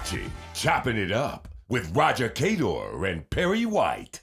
watching Chopping It Up with Roger Cador and Perry White.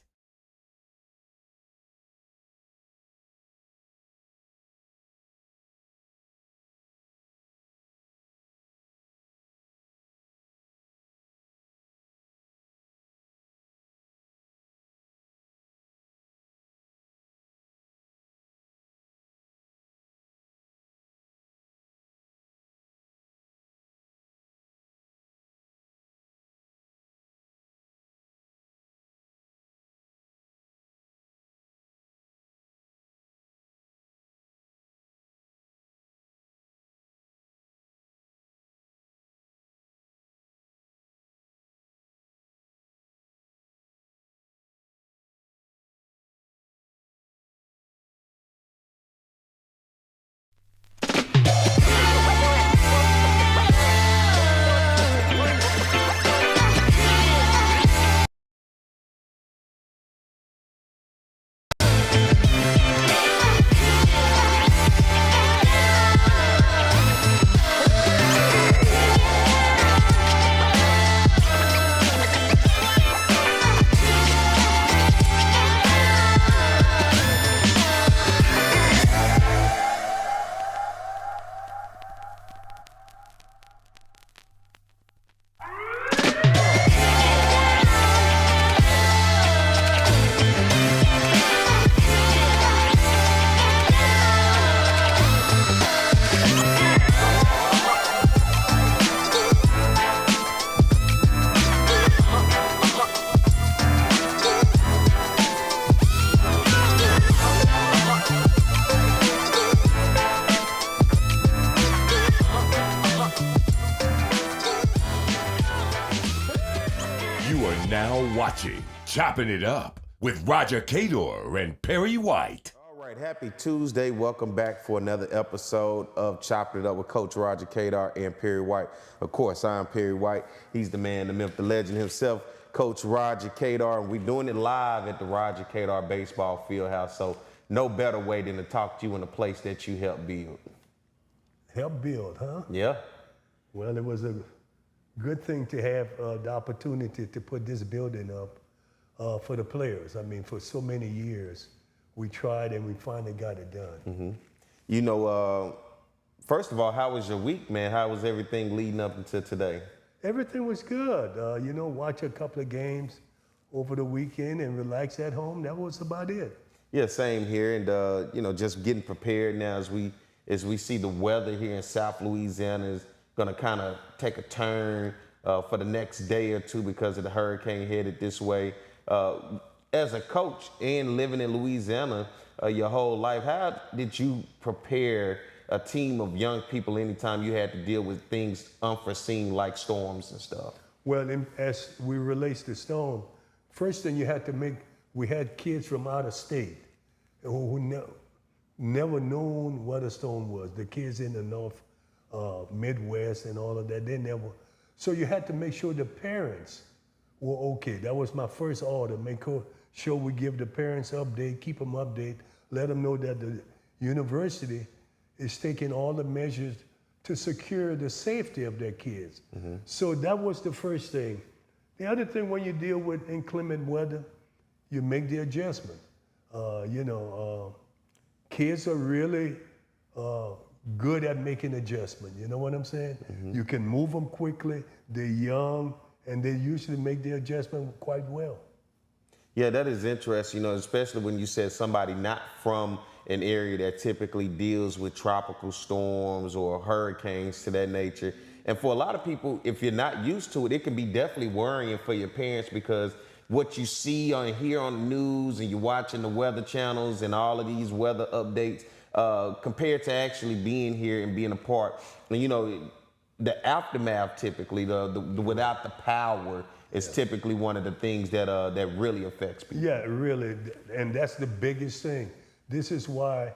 You are now watching Chopping It Up with Roger Cador and Perry White. All right, happy Tuesday. Welcome back for another episode of Chopping It Up with Coach Roger Cador and Perry White. Of course, I'm Perry White. He's the man, the myth, the legend himself, Coach Roger Cador. And we're doing it live at the Roger Cador Baseball Fieldhouse. So no better way than to talk to you in a place that you help build. Help build, huh? Yeah. Well, it was a good thing to have the opportunity to put this building up for the players. I mean, for so many years, we tried and we finally got it done. Mm-hmm. You know, first of all, how was your week, man? How was everything leading up until today? Everything was good. You know, watch a couple of games over the weekend and relax at home. That was about it. Yeah, same here. And, you know, just getting prepared now as we see the weather here in South Louisiana is going to kind of take a turn for the next day or two because of the hurricane headed this way. As a coach and living in Louisiana your whole life, how did you prepare a team of young people anytime you had to deal with things unforeseen like storms and stuff? Well, as we relate to storm, first thing you had to make, we had kids from out of state who never known what a storm was. The kids in the North, Midwest and all of that, they never. So you had to make sure the parents were okay. That was my first order, make sure we give the parents update, keep them updated, let them know that the university is taking all the measures to secure the safety of their kids. Mm-hmm. So that was the first thing. The other thing, when you deal with inclement weather, you make the adjustment. Kids are really good at making adjustment. You know what I'm saying? Mm-hmm. You can move them quickly. They're young, and they usually make the adjustment quite well. Yeah, that is interesting, you know, especially when you said somebody not from an area that typically deals with tropical storms or hurricanes to that nature. And for a lot of people, if you're not used to it, it can be definitely worrying for your parents because what you see on here on the news and you're watching the weather channels and all of these weather updates compared to actually being here and being a part. And, you know, the aftermath typically, the without the power is typically one of the things that that really affects people. Yeah, really, and that's the biggest thing. This is why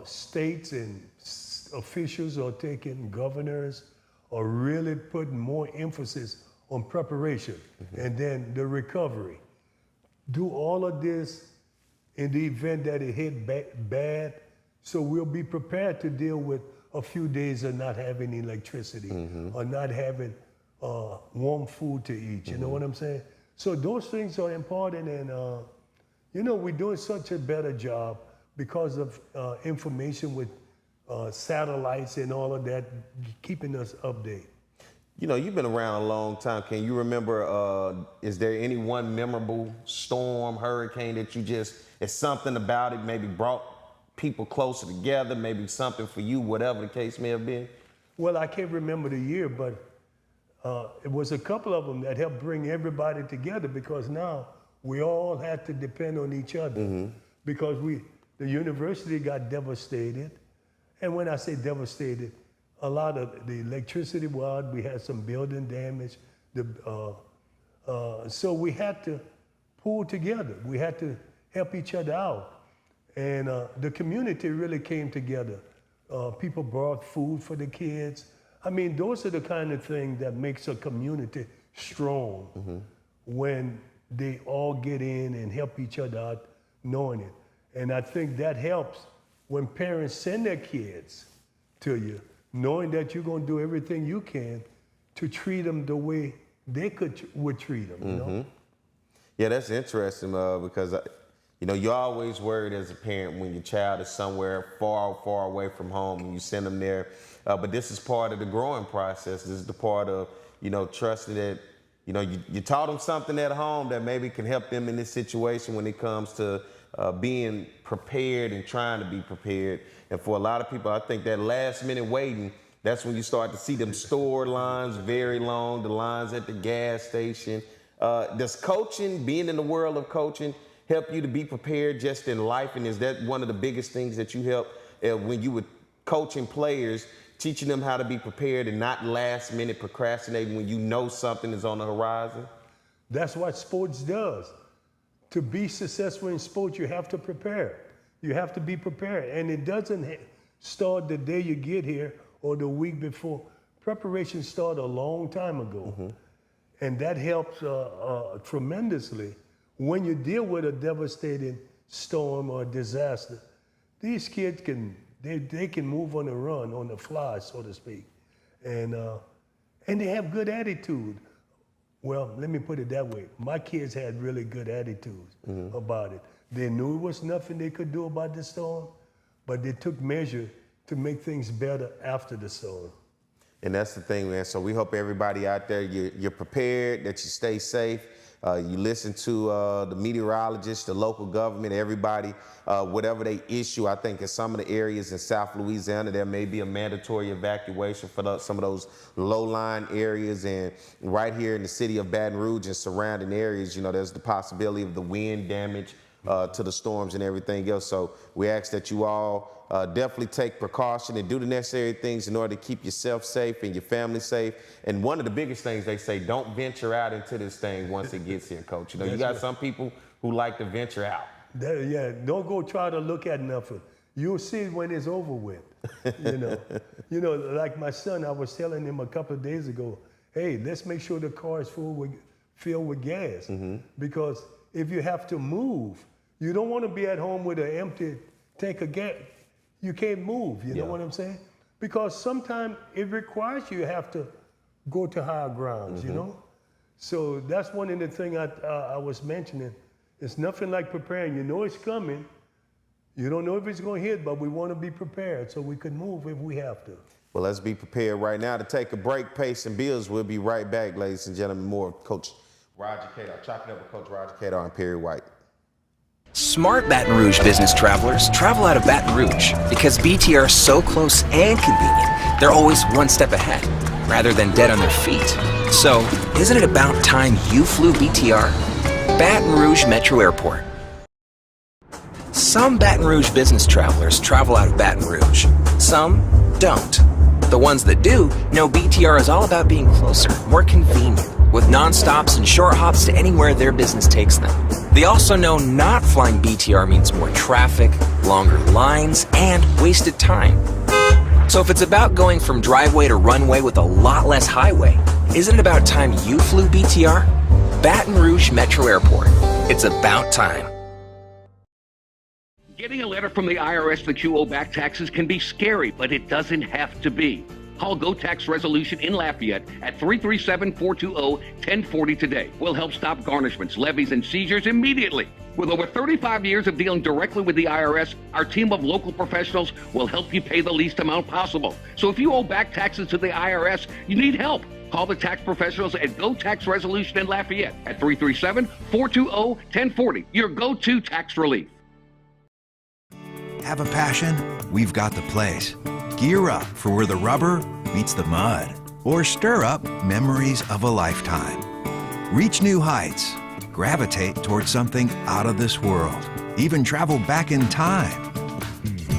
states and officials are taking, governors are really putting more emphasis on preparation and then the recovery. Do all of this in the event that it hit bad, so we'll be prepared to deal with a few days of not having electricity or not having warm food to eat. You know what I'm saying? So those things are important, and we're doing such a better job because of information with satellites and all of that, keeping us updated. You've been around a long time. Can you remember, is there any one memorable storm, hurricane that it's something about it, maybe brought people closer together, maybe something for you, whatever the case may have been? Well, I can't remember the year, but it was a couple of them that helped bring everybody together, because now we all had to depend on each other because the university got devastated. And when I say devastated, a lot of the electricity we had some building damage. So we had to pull together. We had to help each other out. And the community really came together. People brought food for the kids. I mean, those are the kind of things that makes a community strong when they all get in and help each other out, knowing it. And I think that helps when parents send their kids to you, knowing that you're going to do everything you can to treat them the way they would treat them, you know? Yeah, that's interesting because, you're always worried as a parent when your child is somewhere far, far away from home and you send them there. But this is part of the growing process. This is the part of, trusting that, you taught them something at home that maybe can help them in this situation when it comes to being prepared and trying to be prepared. And for a lot of people, I think that last minute waiting, that's when you start to see them store lines very long, the lines at the gas station. Does coaching, being in the world of coaching, help you to be prepared just in life? And is that one of the biggest things that you help when you were coaching players, teaching them how to be prepared and not last minute procrastinating when you know something is on the horizon? That's what sports does. To be successful in sports, you have to prepare. You have to be prepared. And it doesn't start the day you get here or the week before. Preparation started a long time ago. And that helps tremendously. When you deal with a devastating storm or disaster, these kids they can move on the run, on the fly, so to speak. And they have good attitude. Well, let me put it that way. My kids had really good attitudes about it. They knew it was nothing they could do about the storm, but they took measure to make things better after the storm. And that's the thing, man. So we hope everybody out there, you're prepared, that you stay safe. You listen to the meteorologists, the local government, everybody, whatever they issue. I think in some of the areas in South Louisiana, there may be a mandatory evacuation for some of those low-lying areas. And right here in the city of Baton Rouge and surrounding areas, there's the possibility of the wind damage to the storms and everything else. So we ask that you all definitely take precaution and do the necessary things in order to keep yourself safe and your family safe. And one of the biggest things they say, don't venture out into this thing once it gets here, Coach. You got some people who like to venture out. Don't go try to look at nothing. You'll see it when it's over with. Like my son, I was telling him a couple of days ago, hey, let's make sure the car is filled with gas. Because if you have to move, you don't want to be at home with an empty tank of gas. You can't move, you know what I'm saying? Because sometimes it requires you have to go to higher grounds, you know? So that's one of the things I was mentioning. It's nothing like preparing. You know it's coming. You don't know if it's going to hit, but we want to be prepared so we can move if we have to. Well, let's be prepared right now to take a break, pay some bills. We'll be right back, ladies and gentlemen. More of Coach Roger Cador, Chopping Up with Coach Roger Cador and Perry White. Smart Baton Rouge business travelers travel out of Baton Rouge because BTR is so close and convenient, they're always one step ahead, rather than dead on their feet. So, isn't it about time you flew BTR? Baton Rouge Metro Airport. Some Baton Rouge business travelers travel out of Baton Rouge. Some don't. The ones that do know BTR is all about being closer, more convenient, with non-stops and short hops to anywhere their business takes them. They also know not flying BTR means more traffic, longer lines, and wasted time. So if it's about going from driveway to runway with a lot less highway, isn't it about time you flew BTR? Baton Rouge Metro Airport. It's about time. Getting a letter from the IRS that you owe back taxes can be scary, but it doesn't have to be. Call Go Tax Resolution in Lafayette at 337-420-1040 today. We'll help stop garnishments, levies, and seizures immediately. With over 35 years of dealing directly with the IRS, our team of local professionals will help you pay the least amount possible. So if you owe back taxes to the IRS, you need help. Call the tax professionals at Go Tax Resolution in Lafayette at 337-420-1040. Your go-to tax relief. Have a passion? We've got the place. Gear up for where the rubber meets the mud, or stir up memories of a lifetime. Reach new heights. Gravitate towards something out of this world. Even travel back in time.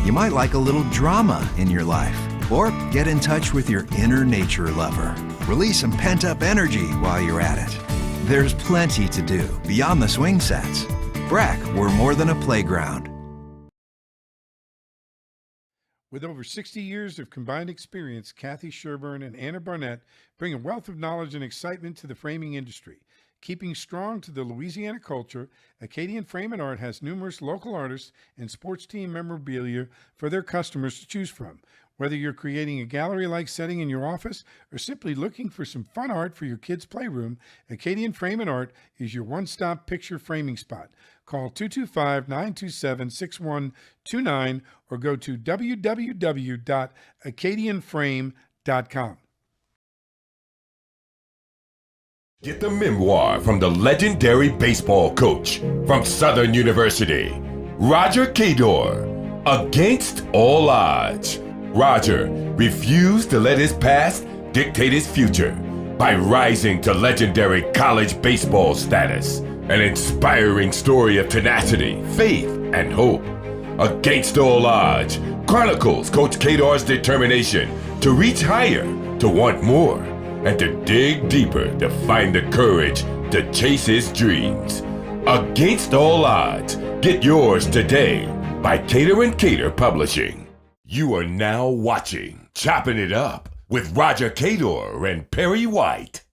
You might like a little drama in your life, or get in touch with your inner nature lover. Release some pent-up energy while you're at it. There's plenty to do beyond the swing sets. BRAC, we're more than a playground. With over 60 years of combined experience, Kathy Sherburne and Anna Barnett bring a wealth of knowledge and excitement to the framing industry. Keeping strong to the Louisiana culture, Acadian Frame and Art has numerous local artists and sports team memorabilia for their customers to choose from. Whether you're creating a gallery-like setting in your office or simply looking for some fun art for your kids' playroom, Acadian Frame and Art is your one-stop picture framing spot. Call 225-927-6129 or go to www.acadianframe.com. Get the memoir from the legendary baseball coach from Southern University, Roger Cador, Against All Odds. Roger refused to let his past dictate his future by rising to legendary college baseball status. An inspiring story of tenacity, faith, and hope. Against All Odds chronicles Coach Cador's determination to reach higher, to want more, and to dig deeper to find the courage to chase his dreams. Against All Odds. Get yours today by Cador & Cador Publishing. You are now watching Choppin' It Up with Roger Cador and Perry White.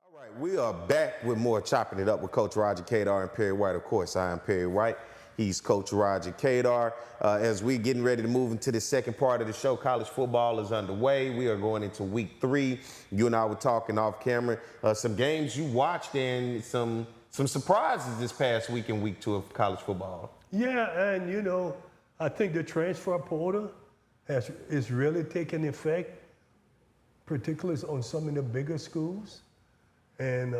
All right, we are back with more Chopping It Up with Coach Roger Cador and Perry White. Of course, I am Perry White. He's Coach Roger Cador. As we're getting ready to move into the second part of the show, college football is underway. We are going into week 3. You and I were talking off camera. Some games you watched and some surprises this past week in week 2 of college football. Yeah, and you know, I think the transfer portal is really taking effect, particularly on some of the bigger schools. And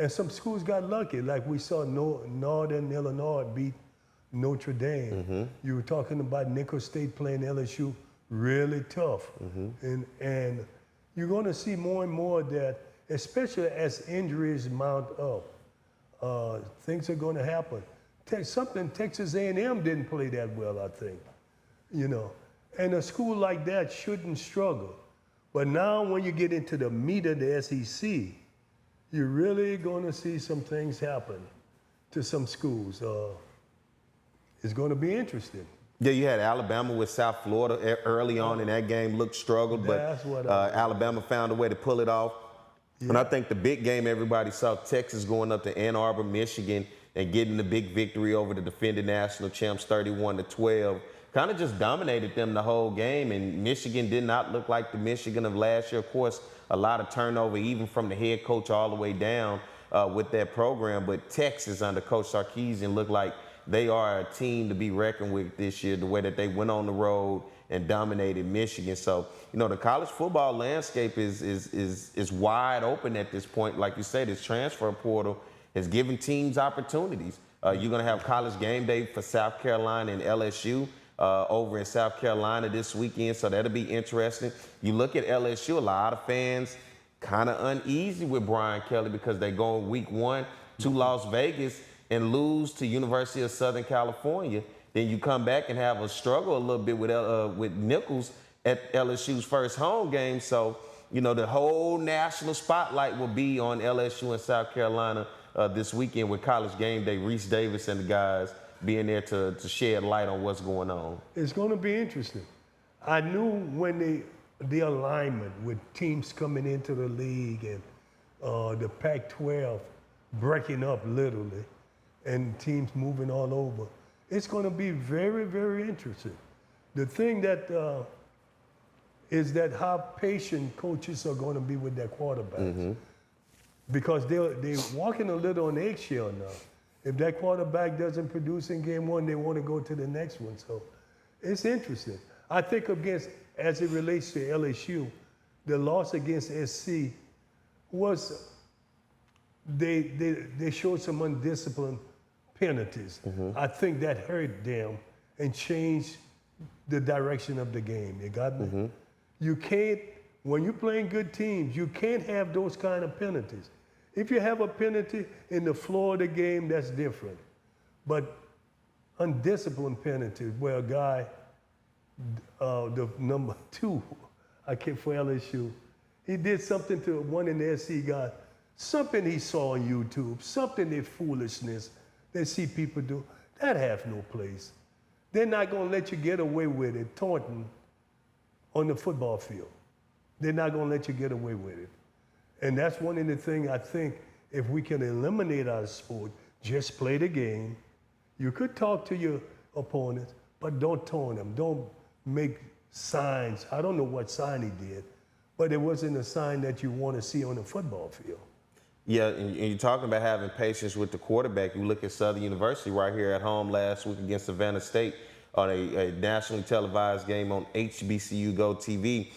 some schools got lucky, like we saw Northern Illinois beat Notre Dame. Mm-hmm. You were talking about Nicholls State playing LSU really tough. Mm-hmm. And you're going to see more and more that, especially as injuries mount up, things are going to happen. Something Texas A&M didn't play that well, I think, you know. And a school like that shouldn't struggle. But now when you get into the meat of the SEC, you're really going to see some things happen to some schools. It's going to be interesting. Yeah, you had Alabama with South Florida early on in that game, looked struggled, but Alabama found a way to pull it off. Yeah. And I think the big game everybody saw, Texas going up to Ann Arbor, Michigan, and getting the big victory over the defending national champs 31-12. Kind of just dominated them the whole game, and Michigan did not look like the Michigan of last year. Of course, a lot of turnover, even from the head coach all the way down with that program. But Texas under Coach Sarkisian looked like they are a team to be reckoned with this year, the way that they went on the road and dominated Michigan. So, you know, the college football landscape is wide open at this point. Like you said, this transfer portal has given teams opportunities. You're going to have college game day for South Carolina and LSU over in South Carolina this weekend, so that'll be interesting. You look at LSU, a lot of fans kind of uneasy with Brian Kelly because they go in week 1 to Las Vegas and lose to University of Southern California. Then you come back and have a struggle a little bit with Nicholls at LSU's first home game. So, you know, the whole national spotlight will be on LSU and South Carolina this weekend with college game day, Reese Davis and the guys being there to shed light on what's going on. It's going to be interesting. I knew when the alignment with teams coming into the league and the Pac-12 breaking up literally and teams moving all over, it's going to be very, very interesting. The thing that is that how patient coaches are going to be with their quarterbacks. Because they're walking a little on eggshell now. If that quarterback doesn't produce in game one, they want to go to the next one. So it's interesting. I think as it relates to LSU, the loss against SC was they showed some undisciplined penalties. I think that hurt them and changed the direction of the game. You got me? You can't, when you're playing good teams, you can't have those kind of penalties. If you have a penalty in the floor of the game, that's different. But undisciplined penalties where a guy, the number 2, I can't for LSU, he did something to one in the SC guy, something he saw on YouTube, something they foolishness they see people do, that has no place. They're not going to let you get away with it, taunting on the football field. They're not going to let you get away with it. And that's one of the things I think if we can eliminate our sport, just play the game. You could talk to your opponents, but don't taunt them. Don't make signs. I don't know what sign he did, but it wasn't a sign that you want to see on the football field. Yeah, and you're talking about having patience with the quarterback. You look at Southern University right here at home last week against Savannah State on a nationally televised game on HBCU Go TV.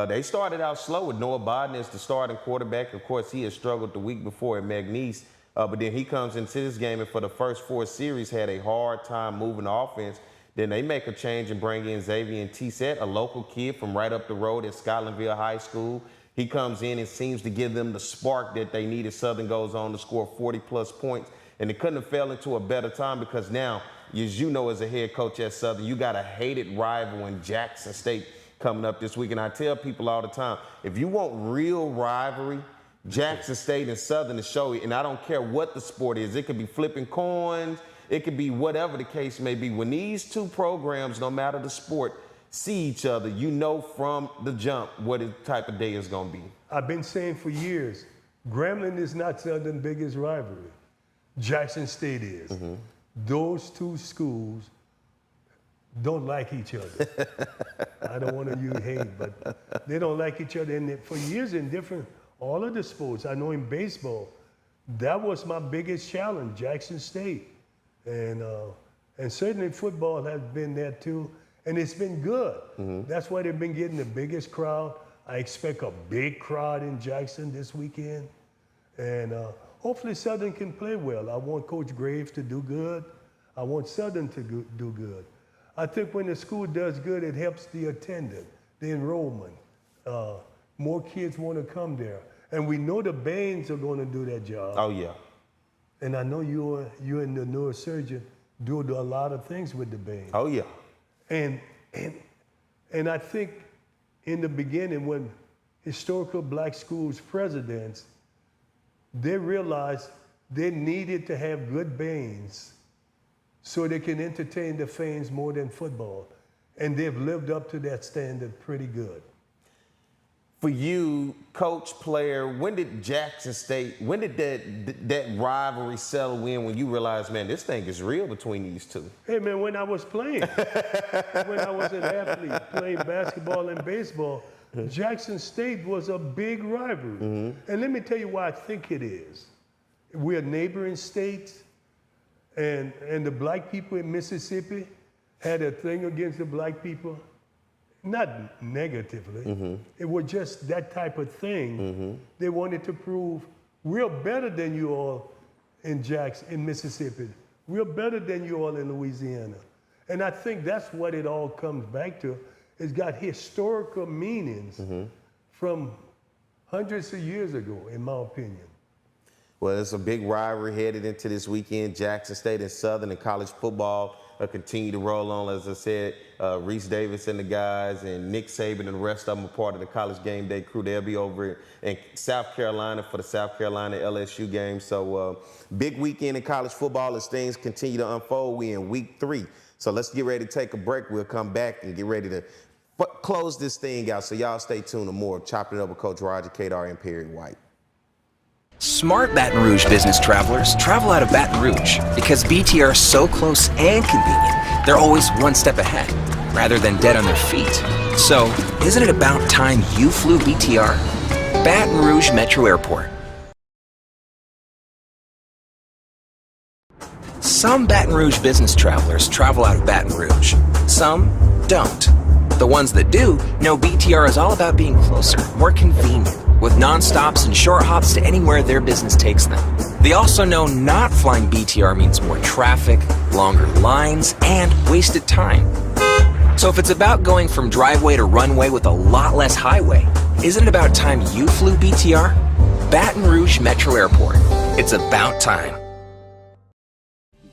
They started out slow with Noah Bodden as the starting quarterback. Of course, he had struggled the week before at McNeese, but then he comes into this game and for the first 4 series had a hard time moving the offense. Then they make a change and bring in Xavier Tissett, a local kid from right up the road at Scotlandville High School. He comes in and seems to give them the spark that they needed. Southern goes on to score 40-plus points, and it couldn't have fell into a better time because now, as you know as a head coach at Southern, you got a hated rival in Jackson State coming up this week. And I tell people all the time, if you want real rivalry, Jackson State and Southern to show you, and I don't care what the sport is. It could be flipping coins. It could be whatever the case may be. When these two programs, no matter the sport, see each other, you know from the jump what the type of day is going to be. I've been saying for years, Grambling is not Southern's biggest rivalry. Jackson State is. Those two schools don't like each other. I don't want to use hate, but they don't like each other. And for years in all of the sports, I know in baseball, that was my biggest challenge, Jackson State. And certainly football has been there too. And it's been good. That's why they've been getting the biggest crowd. I expect a big crowd in Jackson this weekend. And hopefully Southern can play well. I want Coach Graves to do good. I want Southern to do good. I think when the school does good, it helps the attendance, the enrollment. More kids want to come there. And we know the Bains are going to do that job. Oh, yeah. And I know you and the neurosurgeon do a lot of things with the Bains. Oh, yeah. And I think in the beginning when historical black schools presidents, they realized they needed to have good Bains so they can entertain the fans more than football. And they've lived up to that standard pretty good. For you, coach, player, when did Jackson State, when did that rivalry settle in when you realized, man, this thing is real between these two? Hey, man, when I was playing, when I was an athlete playing basketball and baseball, Jackson State was a big rivalry. And let me tell you why I think it is. We're neighboring states, and the black people in Mississippi had a thing against the black people. Not negatively. It was just that type of thing. They wanted to prove we're better than you all in Mississippi. We're better than you all in Louisiana. And I think that's what it all comes back to. It's got historical meanings from hundreds of years ago, in my opinion. Well, it's a big rivalry headed into this weekend. Jackson State and Southern and college football continue to roll on. As I said, Reese Davis and the guys and Nick Saban and the rest of them are part of the College Game Day crew. They'll be over in South Carolina for the South Carolina LSU game. So big weekend in college football as things continue to unfold. We in week 3. So let's get ready to take a break. We'll come back and get ready to close this thing out. So y'all stay tuned to more of Chopping It Up with Coach Roger Cador and Perry White. Smart Baton Rouge business travelers travel out of Baton Rouge because BTR is so close and convenient, they're always one step ahead, rather than dead on their feet. So, isn't it about time you flew BTR? Baton Rouge Metro Airport. Some Baton Rouge business travelers travel out of Baton Rouge. Some don't. The ones that do know BTR is all about being closer, more convenient, with non-stops and short hops to anywhere their business takes them. They also know not flying BTR means more traffic, longer lines, and wasted time. So if it's about going from driveway to runway with a lot less highway, isn't it about time you flew BTR? Baton Rouge Metro Airport. It's about time.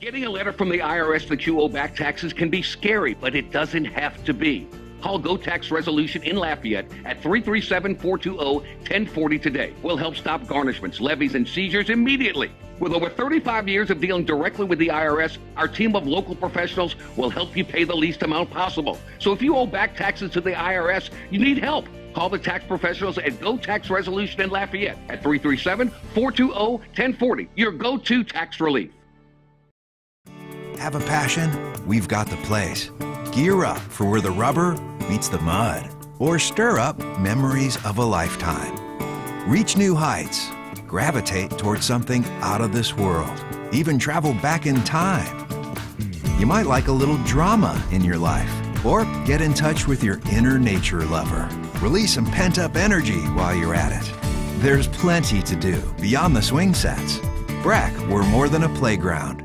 Getting a letter from the IRS that you owe back taxes can be scary, but it doesn't have to be. Call Go Tax Resolution in Lafayette at 337-420-1040 today. We'll help stop garnishments, levies, and seizures immediately. With over 35 years of dealing directly with the IRS, our team of local professionals will help you pay the least amount possible. So if you owe back taxes to the IRS, you need help. Call the tax professionals at Go Tax Resolution in Lafayette at 337-420-1040. Your go-to tax relief. Have a passion? We've got the place. Gear up for where the rubber meets the mud, or stir up memories of a lifetime. Reach new heights. Gravitate towards something out of this world. Even travel back in time. You might like a little drama in your life, or get in touch with your inner nature lover. Release some pent-up energy while you're at it. There's plenty to do beyond the swing sets. Breck, we're more than a playground.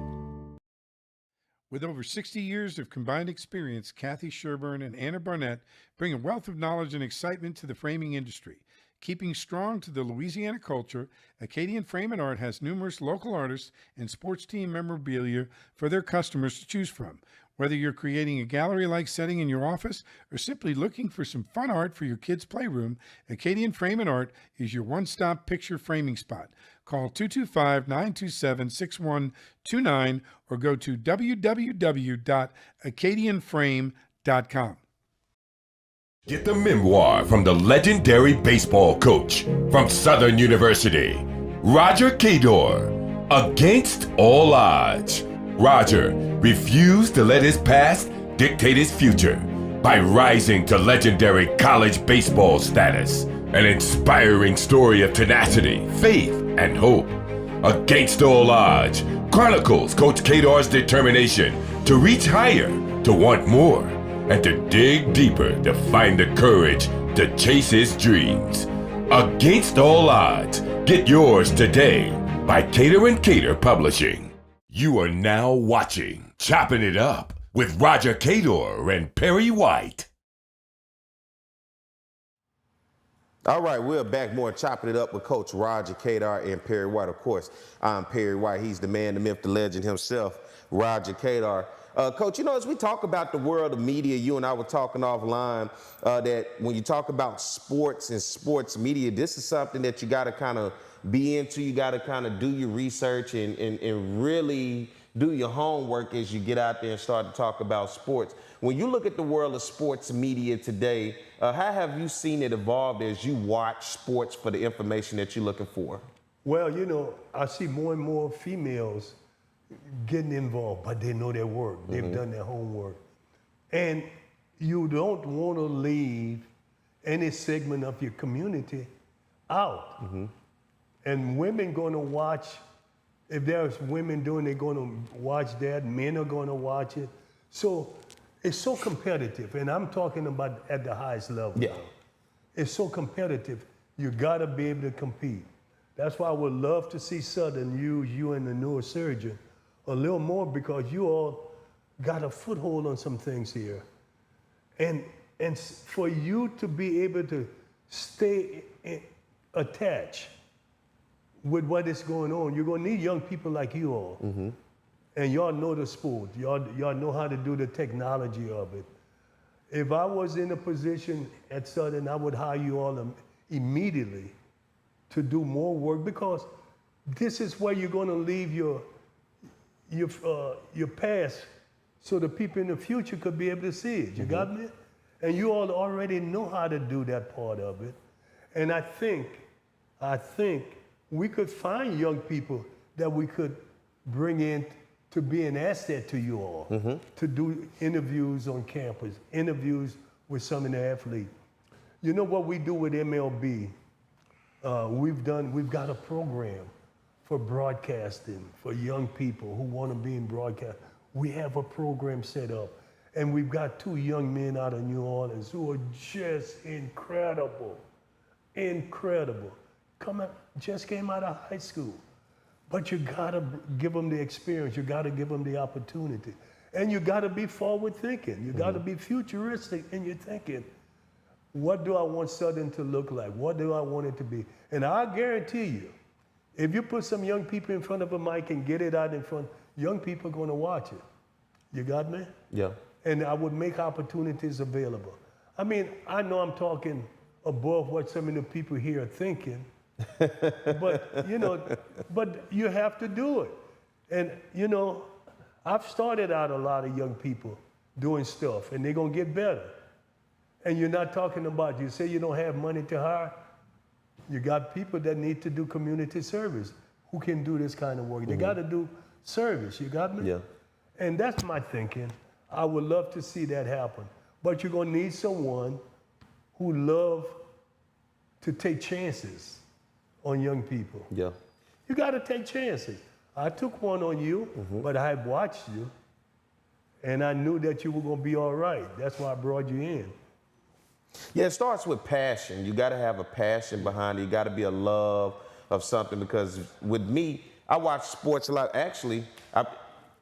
With over 60 years of combined experience, Kathy Sherburne and Anna Barnett bring a wealth of knowledge and excitement to the framing industry. Keeping strong to the Louisiana culture, Acadian Frame and Art has numerous local artists and sports team memorabilia for their customers to choose from. Whether you're creating a gallery-like setting in your office or simply looking for some fun art for your kids' playroom, Acadian Frame and Art is your one-stop picture framing spot. Call 225-927-6129 or go to www.acadianframe.com. Get the memoir from the legendary baseball coach from Southern University, Roger Cador, Against All Odds. Roger refused to let his past dictate his future by rising to legendary college baseball status. An inspiring story of tenacity, faith, and hope. Against All Odds chronicles Coach Cador's determination to reach higher, to want more, and to dig deeper to find the courage to chase his dreams. Against All Odds. Get yours today by Cador & Cador Publishing. You are now watching Chopping It Up with Roger Cador and Perry White. All right, we're back more Chopping It Up with Coach Roger Cador and Perry White. Of course, I'm Perry White. He's the man, the myth, the legend himself, Roger Cador. Coach, you know, as we talk about the world of media, you and I were talking offline that when you talk about sports and sports media, this is something that you got to kind of be into. You got to kind of do your research and really do your homework as you get out there and start to talk about sports. When you look at the world of sports media today, how have you seen it evolve as you watch sports for the information that you're looking for? Well, you know, I see more and more females getting involved, but they know their work. They've done their homework. And you don't want to leave any segment of your community out. And women going to watch, if there's women doing, they're going to watch that. Men are going to watch it. So it's so competitive. And I'm talking about at the highest level. Yeah. It's so competitive. You got to be able to compete. That's why I would love to see Southern use you and the neurosurgeon a little more, because you all got a foothold on some things here. And for you to be able to stay attached with what is going on, you're going to need young people like you all. And y'all know the sport. Y'all know how to do the technology of it. If I was in a position at Southern, I would hire you all immediately to do more work, because this is where you're going to leave your past, so the people in the future could be able to see it. You got me? And you all already know how to do that part of it. And I think we could find young people that we could bring in to be an asset to you all, to do interviews on campus, interviews with some of the athletes. You know what we do with MLB? We've got a program for broadcasting for young people who want to be in broadcast. We have a program set up, and we've got 2 young men out of New Orleans who are just incredible, incredible. Just came out of high school. But you gotta give them the experience. You gotta give them the opportunity. And you gotta be forward thinking. You gotta be futuristic in your thinking. What do I want Southern to look like? What do I want it to be? And I guarantee you, if you put some young people in front of a mic and get it out in front, young people are gonna watch it. You got me? Yeah. And I would make opportunities available. I mean, I know I'm talking above what some of the people here are thinking, but you have to do it. And I've started out a lot of young people doing stuff, and they're gonna get better. And you're not talking about, you say you don't have money to hire, you got people that need to do community service who can do this kind of work. They gotta do service, you got me? Yeah. And that's my thinking. I would love to see that happen. But you're gonna need someone who love to take chances on young people. Yeah. You gotta take chances. I took one on you, but I watched you, and I knew that you were gonna be all right. That's why I brought you in. Yeah, it starts with passion. You got to have a passion behind it. You got to be a love of something, because with me, I watch sports a lot. Actually,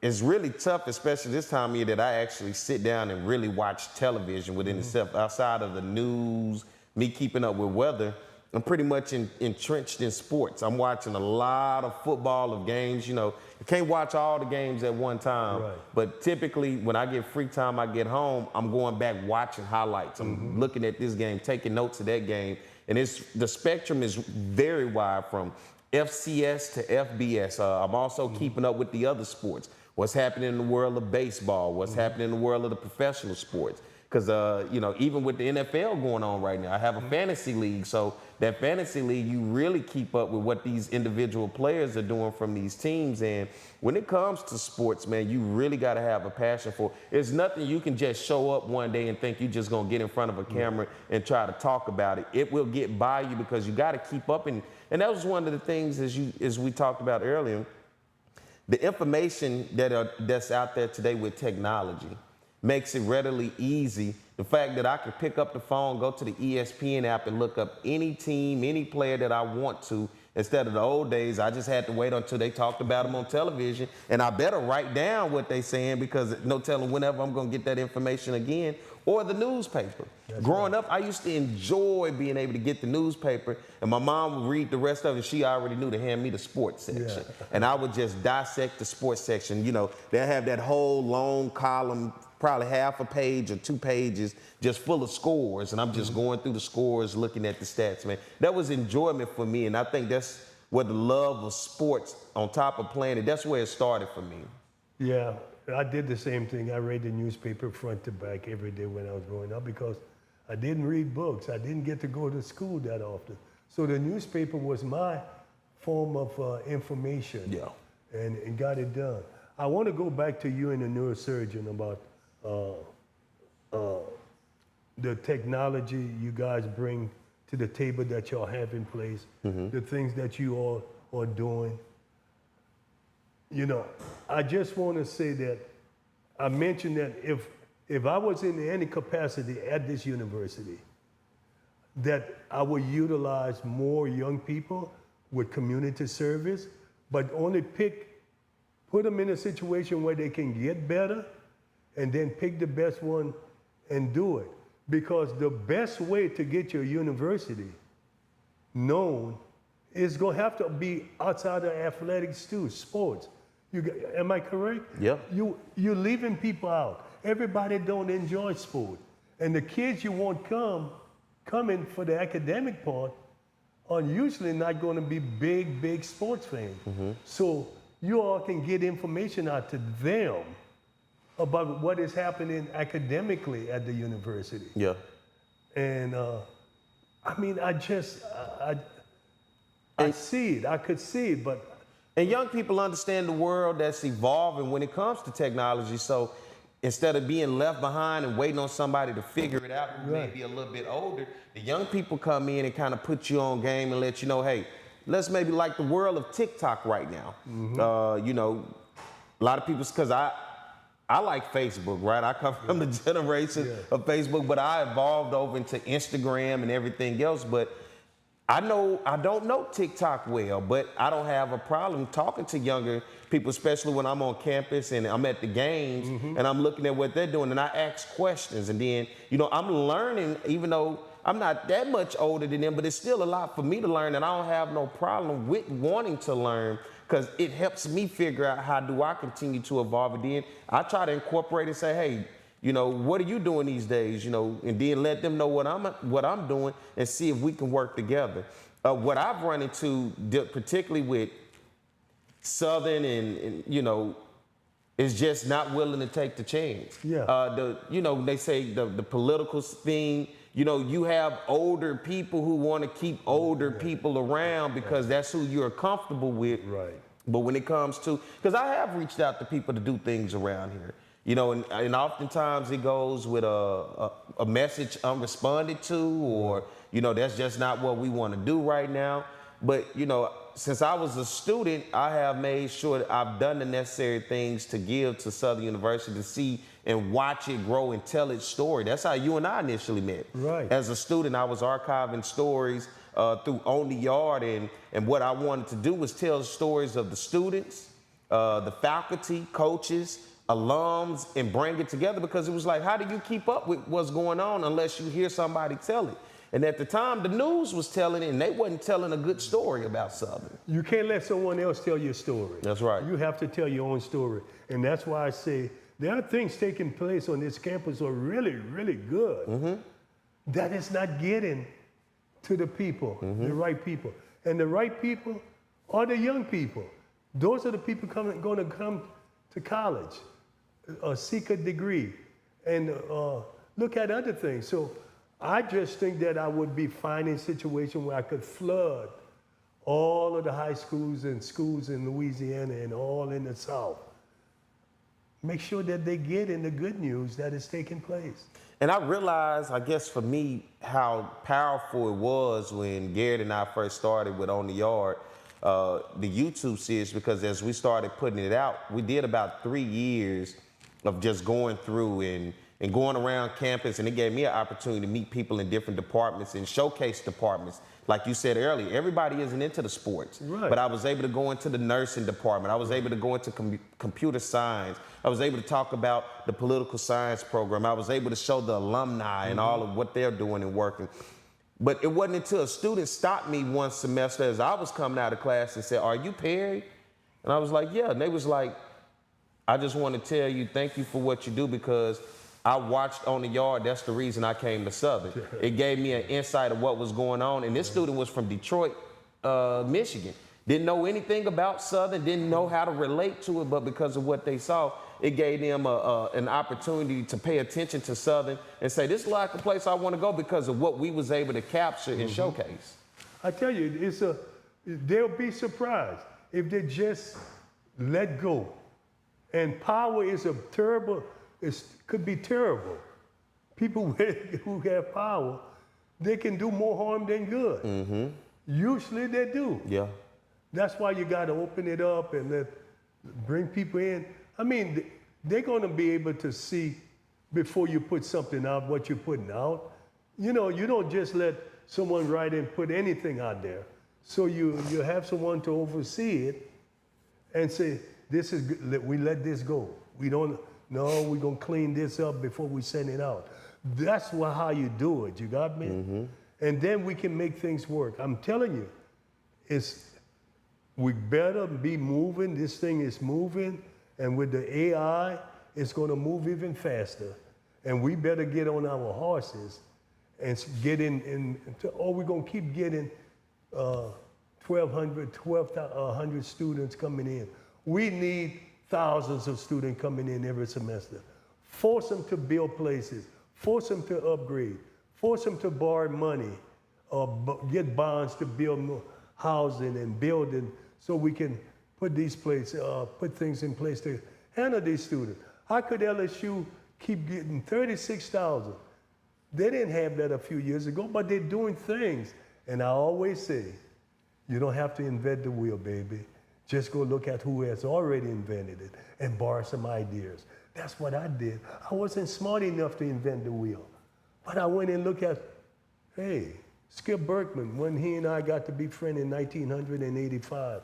it's really tough, especially this time of year, that I actually sit down and really watch television within itself. Outside of the news, me keeping up with weather, I'm pretty much entrenched in sports. I'm watching a lot of football, of games. I can't watch all the games at one time, Right. but typically when I get free time, I get home, I'm going back watching highlights. I'm looking at this game, taking notes of that game. And the spectrum is very wide, from FCS to FBS. I'm also keeping up with the other sports. What's happening in the world of baseball, what's happening in the world of the professional sports. Because, even with the NFL going on right now, I have a fantasy league. So that fantasy league, you really keep up with what these individual players are doing from these teams. And when it comes to sports, man, you really got to have a passion for it. It's nothing you can just show up one day and think you're just going to get in front of a camera and try to talk about it. It will get by you, because you got to keep up. And that was one of the things, as we talked about earlier, the information that's out there today with technology makes it readily easy. The fact that I can pick up the phone, go to the ESPN app, and look up any team, any player that I want to, instead of the old days, I just had to wait until they talked about them on television, and I better write down what they're saying, because no telling whenever I'm gonna get that information again, or the newspaper. Growing up, I used to enjoy being able to get the newspaper, and my mom would read the rest of it. She already knew to hand me the sports section. Yeah. And I would just dissect the sports section. They'll have that whole long column, probably half a page or 2 pages, just full of scores. And I'm just going through the scores, looking at the stats, man. That was enjoyment for me. And I think that's where the love of sports, on top of playing it, that's where it started for me. Yeah, I did the same thing. I read the newspaper front to back every day when I was growing up, because I didn't read books. I didn't get to go to school that often. So the newspaper was my form of information. Yeah. And got it done. I want to go back to you and the neurosurgeon about the technology you guys bring to the table that y'all have in place, the things that you all are doing. I just want to say that I mentioned that if I was in any capacity at this university, that I would utilize more young people with community service, but only put them in a situation where they can get better, and then pick the best one and do it. Because the best way to get your university known is going to have to be outside of athletics too, sports. Am I correct? Yeah. You're leaving people out. Everybody don't enjoy sport. And the kids you want coming for the academic part are usually not going to be big sports fans. So you all can get information out to them about what is happening academically at the university. Yeah. And I see it. I could see it, but And young people understand the world that's evolving when it comes to technology. So instead of being left behind and waiting on somebody to figure it out who may Right. be a little bit older, the young people come in and kind of put you on game and let you know, hey, let's maybe like the world of TikTok right now. You know, a lot of people, because I like Facebook, right? I come from the generation of Facebook, but I evolved over into Instagram and everything else. But I don't know TikTok well, but I don't have a problem talking to younger people, especially when I'm on campus and I'm at the games and I'm looking at what they're doing and I ask questions. And then, you know, I'm learning, even though I'm not that much older than them, but it's still a lot for me to learn, and I don't have no problem with wanting to learn because it helps me figure out how do I continue to evolve. And then I try to incorporate and say, hey, you know, what are you doing these days? You know, and then let them know what I'm doing and see if we can work together. What I've run into, particularly with Southern and you know, is just not willing to take the chance. Yeah. You know, they say the political thing. You know, you have older people who want to keep older people around because that's who you're comfortable with. Right. But when it comes to, because I have reached out to people to do things around here. You know, and oftentimes it goes with a message unresponded to, or, you know, that's just not what we want to do right now. But, you know, since I was a student, I have made sure that I've done the necessary things to give to Southern University to see and watch it grow and tell its story. That's how you and I initially met. Right. As a student, I was archiving stories through On the Yard, and what I wanted to do was tell stories of the students, the faculty, coaches, alums, and bring it together, because it was like, how do you keep up with what's going on unless you hear somebody tell it? And at the time, the news was telling it, and they wasn't telling a good story about Southern. You can't let someone else tell your story. That's right. You have to tell your own story. And that's why I say there are things taking place on this campus that are really, really good that is not getting to the people, the right people. And the right people are the young people. Those are the people going to come to college, seek a degree, and look at other things. So I just think that I would be finding a situation where I could flood all of the high schools and schools in Louisiana and all in the South. Make sure that they get in the good news that is taking place. And I realized, I guess for me, how powerful it was when Garrett and I first started with On the Yard, the YouTube series, because as we started putting it out, we did about 3 years of just going through and going around campus, and it gave me an opportunity to meet people in different departments and showcase departments. Like you said earlier, everybody isn't into the sports, Right. but I was able to go into the nursing department. I was able to go into computer science. I was able to talk about the political science program. I was able to show the alumni and all of what they're doing and working. But it wasn't until a student stopped me one semester as I was coming out of class and said, "Are you Perry?" And I was like, "Yeah." And they was like, "I just want to tell you, thank you for what you do, because I watched On the Yard. That's the reason I came to Southern." It gave me an insight of what was going on. And this student was from Detroit, Michigan. Didn't know anything about Southern, didn't know how to relate to it, but because of what they saw, it gave them an opportunity to pay attention to Southern and say, this is like a place I want to go because of what we was able to capture and showcase. I tell you, they'll be surprised if they just let go. And power is a terrible, could be terrible. People who have power, they can do more harm than good. Usually they do. Yeah. That's why you got to open it up and bring people in. I mean, they're going to be able to see before you put something out what you're putting out. You know, you don't just let someone write and put anything out there. So you have someone to oversee it and say, this is good. We let this go. We don't, no, we're going to clean this up before we send it out. That's how you do it. You got me? And then we can make things work. I'm telling you, we better be moving. This thing is moving. And with the AI, it's going to move even faster. And we better get on our horses and get or we're going to keep getting 1,200 students coming in. We need thousands of students coming in every semester. Force them to build places. Force them to upgrade. Force them to borrow money or get bonds to build more housing and building so we can put things in place to handle these students. How could LSU keep getting 36,000? They didn't have that a few years ago, but they're doing things. And I always say, you don't have to invent the wheel, baby. Just go look at who has already invented it and borrow some ideas. That's what I did. I wasn't smart enough to invent the wheel. But I went and looked at, hey, Skip Berkman, when he and I got to be friends in 1985,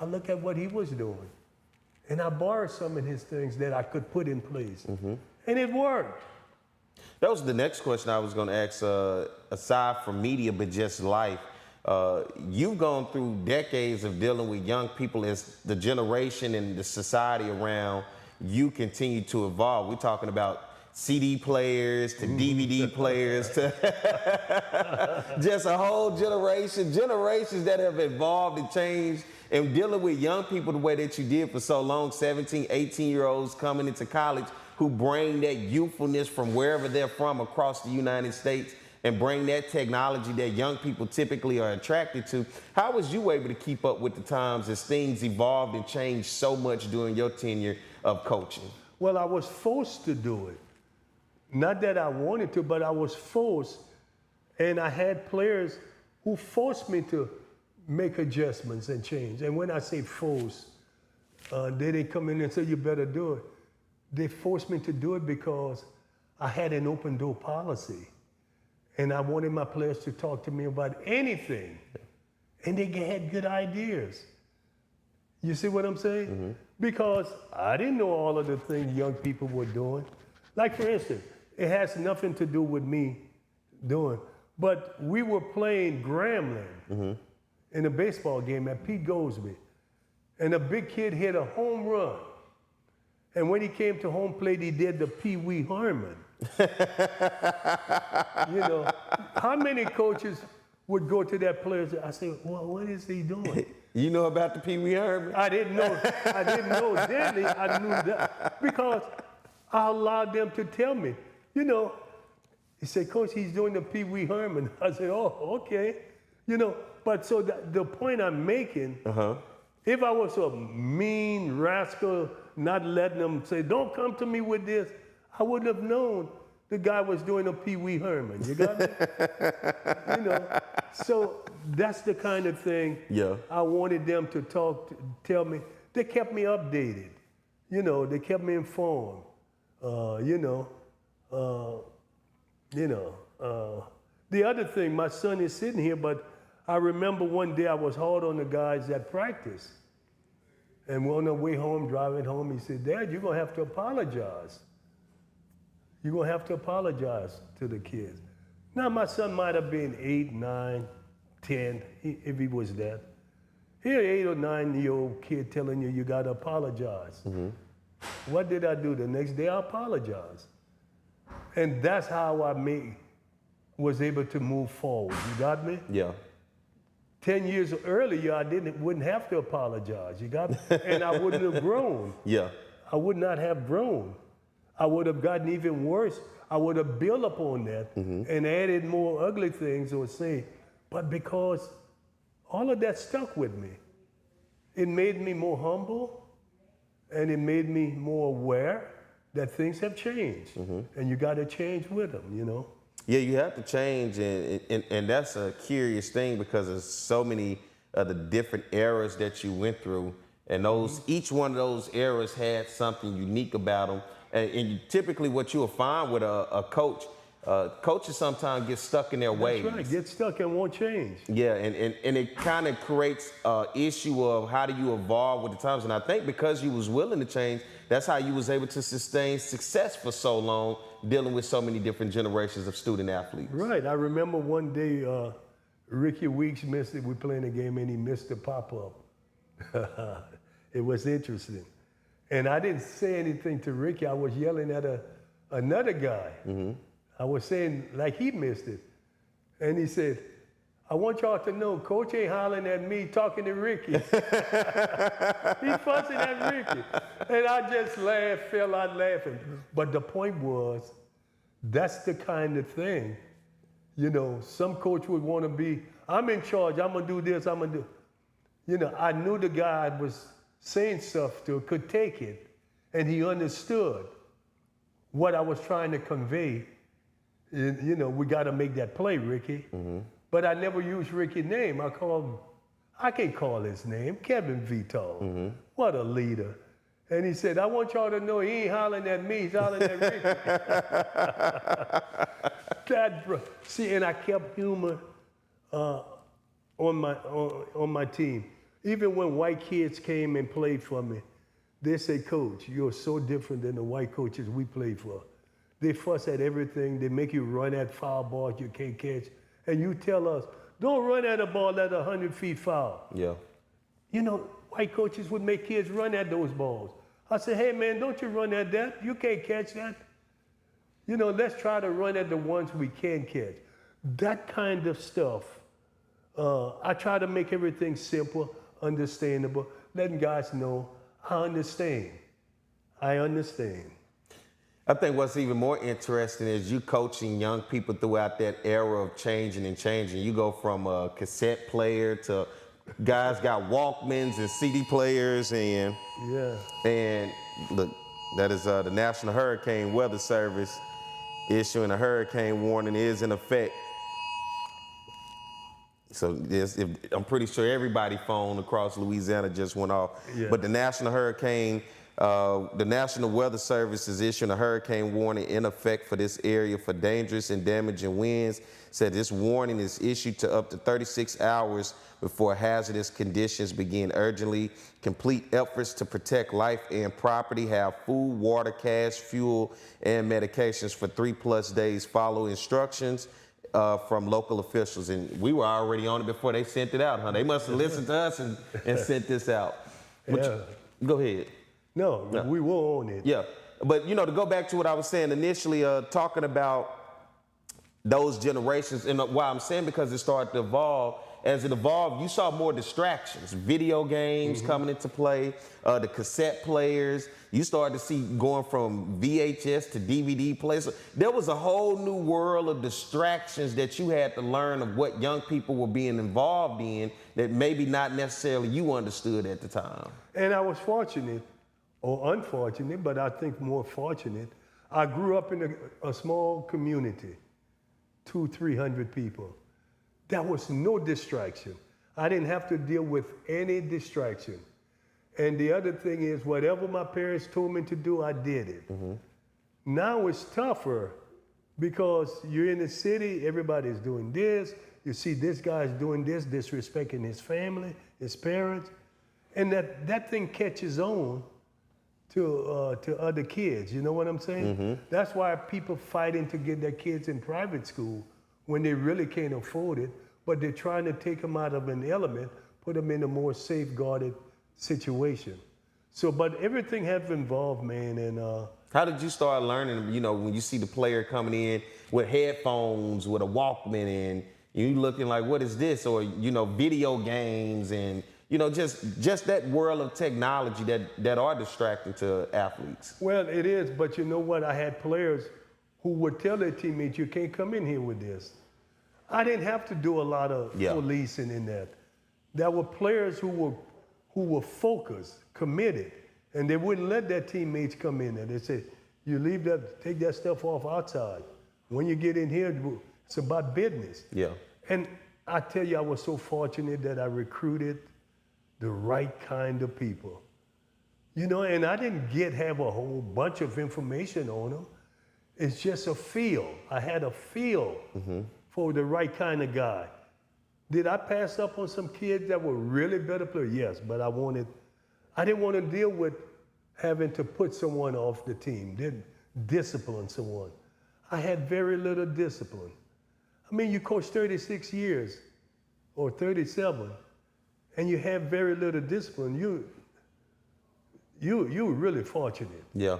I looked at what he was doing. And I borrowed some of his things that I could put in place. And it worked. That was the next question I was going to ask, aside from media, but just life. You've gone through decades of dealing with young people as the generation and the society around you continue to evolve. We're talking about CD players to DVD players to just a whole generations that have evolved and changed, and dealing with young people the way that you did for so long, 17, 18-year-olds coming into college who bring that youthfulness from wherever they're from across the United States and bring that technology that young people typically are attracted to. How was you able to keep up with the times as things evolved and changed so much during your tenure of coaching? Well, I was forced to do it. Not that I wanted to, but I was forced. And I had players who forced me to make adjustments and change. And when I say force, they didn't come in and say, you better do it. They forced me to do it because I had an open door policy. And I wanted my players to talk to me about anything. And they had good ideas. You see what I'm saying? Because I didn't know all of the things young people were doing. Like, for instance, it has nothing to do with me doing, but we were playing Grambling in a baseball game at Pete Goldsby. And a big kid hit a home run. And when he came to home plate, he did the Pee Wee Herman. You know, how many coaches would go to that player and say, I said, well, what is he doing? You know about the Pee Wee Herman? I didn't know then. I knew that because I allowed them to tell me. You know, he said, Coach, he's doing the Pee Wee Herman. I said, oh, okay. You know, but so the point I'm making, if I was a mean rascal, not letting them say, don't come to me with this, I wouldn't have known the guy was doing a Pee Wee Herman. You got me? You know, so that's the kind of thing I wanted them to tell me. They kept me updated. You know, they kept me informed. The other thing, my son is sitting here, but I remember one day I was hard on the guys at practice. And on the way home, driving home, he said, Dad, you're going to have to apologize. You're going to have to apologize to the kids. Now, my son might have been 8, 9, 10, if he was that. Here, 8 or 9-year-old kid telling you got to apologize. What did I do? The next day, I apologized. And that's how I was able to move forward. You got me? Yeah. 10 years earlier, I wouldn't have to apologize. You got me? And I wouldn't have grown. Yeah. I would not have grown. I would have gotten even worse. I would have built upon that and added more ugly things or say, but because all of that stuck with me, it made me more humble and it made me more aware that things have changed and you got to change with them, you know? Yeah, you have to change, and that's a curious thing because there's so many of the different eras that you went through, and each one of those eras had something unique about them. And typically what you'll find with a coach, coaches sometimes get stuck in their ways. That's right, get stuck and won't change. Yeah, and it kind of creates an issue of how do you evolve with the times. And I think because you was willing to change, that's how you was able to sustain success for so long, dealing with so many different generations of student athletes. Right, I remember one day Ricky Weeks missed it. We playing a game and he missed the pop-up. It was interesting. And I didn't say anything to Ricky. I was yelling at another guy. I was saying like he missed it. And he said, I want y'all to know, Coach ain't hollering at me, talking to Ricky. He's fussing at Ricky. And I just laughed, fell out laughing. But the point was, that's the kind of thing, you know, some coach would want to be, I'm in charge, I'm going to do this, I'm going to do. You know, I knew the guy was saying stuff to could take it, and he understood. what I was trying to convey, you know, we got to make that play, Ricky. But I never used Ricky's name. I can't call his name, Kevin Vital. What a leader. And he said, I want y'all to know he ain't hollering at me, he's hollering at Ricky. See, and I kept humor on my team. Even when white kids came and played for me, they say, Coach, you're so different than the white coaches we played for. They fuss at everything. They make you run at foul balls you can't catch. And you tell us, don't run at a ball at 100 feet foul. Yeah. You know, white coaches would make kids run at those balls. I said, hey man, don't you run at that. You can't catch that. You know, let's try to run at the ones we can catch. That kind of stuff. I try to make everything simple, understandable, letting guys know I understand. I understand. I think what's even more interesting is you coaching young people throughout that era of changing and changing. You go from a cassette player to guys got Walkmans and CD players and look, that is the National Hurricane Weather Service issuing a hurricane warning is in effect. So I'm pretty sure everybody's phone across Louisiana just went off. Yeah. But the National Weather Service is issuing a hurricane warning in effect for this area for dangerous and damaging winds. Said this warning is issued to up to 36 hours before hazardous conditions begin. Urgently complete efforts to protect life and property. Have food, water, cash, fuel, and medications for 3+ days. Follow instructions from local officials. And we were already on it before they sent it out, huh? They must have listened to us and sent this out. Go ahead. No, we were on it. Yeah, but you know, to go back to what I was saying initially, talking about those generations, and why I'm saying because it started to evolve. As it evolved, you saw more distractions, video games coming into play, the cassette players. You started to see going from VHS to DVD players. There was a whole new world of distractions that you had to learn of what young people were being involved in that maybe not necessarily you understood at the time. And I was fortunate, or unfortunate, but I think more fortunate. I grew up in a small community, 200-300 people. There was no distraction. I didn't have to deal with any distraction. And the other thing is, whatever my parents told me to do, I did it. Now it's tougher because you're in the city, everybody's doing this. You see this guy's doing this, disrespecting his family, his parents. And that thing catches on to other kids, you know what I'm saying? That's why people fighting to get their kids in private school when they really can't afford it, but they're trying to take them out of an element, put them in a more safeguarded situation. So, but everything has involved, man, and how did you start learning, you know, when you see the player coming in with headphones, with a Walkman, and you looking like, what is this? Or, you know, video games and, you know, just that world of technology that are distracting to athletes. Well, it is, but you know what? I had players who would tell their teammates, you can't come in here with this. I didn't have to do a lot of policing in that. There were players who were focused, committed, and they wouldn't let their teammates come in there. They said, you leave that, take that stuff off outside. When you get in here, it's about business. Yeah. And I tell you, I was so fortunate that I recruited the right kind of people. You know, and I didn't have a whole bunch of information on them. It's just a feel. I had a feel for the right kind of guy. Did I pass up on some kids that were really better players? Yes, but I didn't want to deal with having to put someone off the team, didn't discipline someone. I had very little discipline. I mean, you coach 36 years or 37, and you have very little discipline. You were really fortunate. Yeah.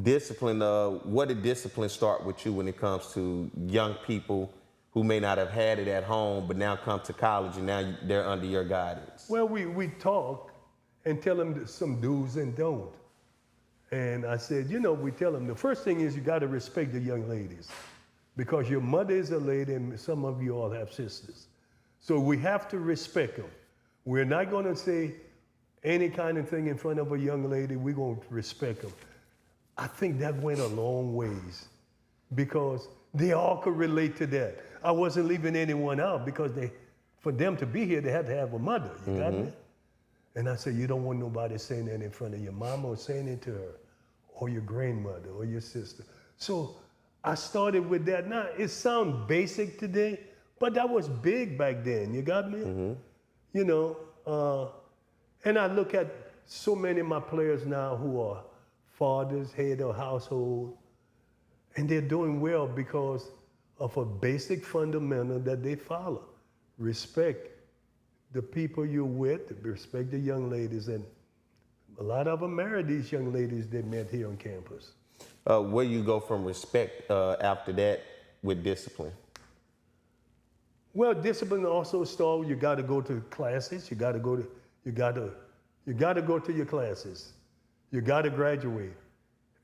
Discipline, what did discipline start with you when it comes to young people who may not have had it at home, but now come to college and now they're under your guidance? Well, we talk and tell them some do's and don't. And I said, you know, we tell them the first thing is you got to respect the young ladies because your mother is a lady and some of you all have sisters. So we have to respect them. We're not going to say any kind of thing in front of a young lady. We're going to respect them. I think that went a long ways because they all could relate to that. I wasn't leaving anyone out because for them to be here, they had to have a mother. You got me? And I said, you don't want nobody saying that in front of your mama or saying it to her or your grandmother or your sister. So I started with that. Now, it sounds basic today, but that was big back then. You got me? You know, and I look at so many of my players now who are fathers, head of household, and they're doing well because of a basic fundamental that they follow. Respect the people you're with, respect the young ladies, and a lot of them married these young ladies they met here on campus. Where you go from respect after that with discipline? Well, discipline also starts. You got to go to classes. You got to go to your classes. You got to graduate.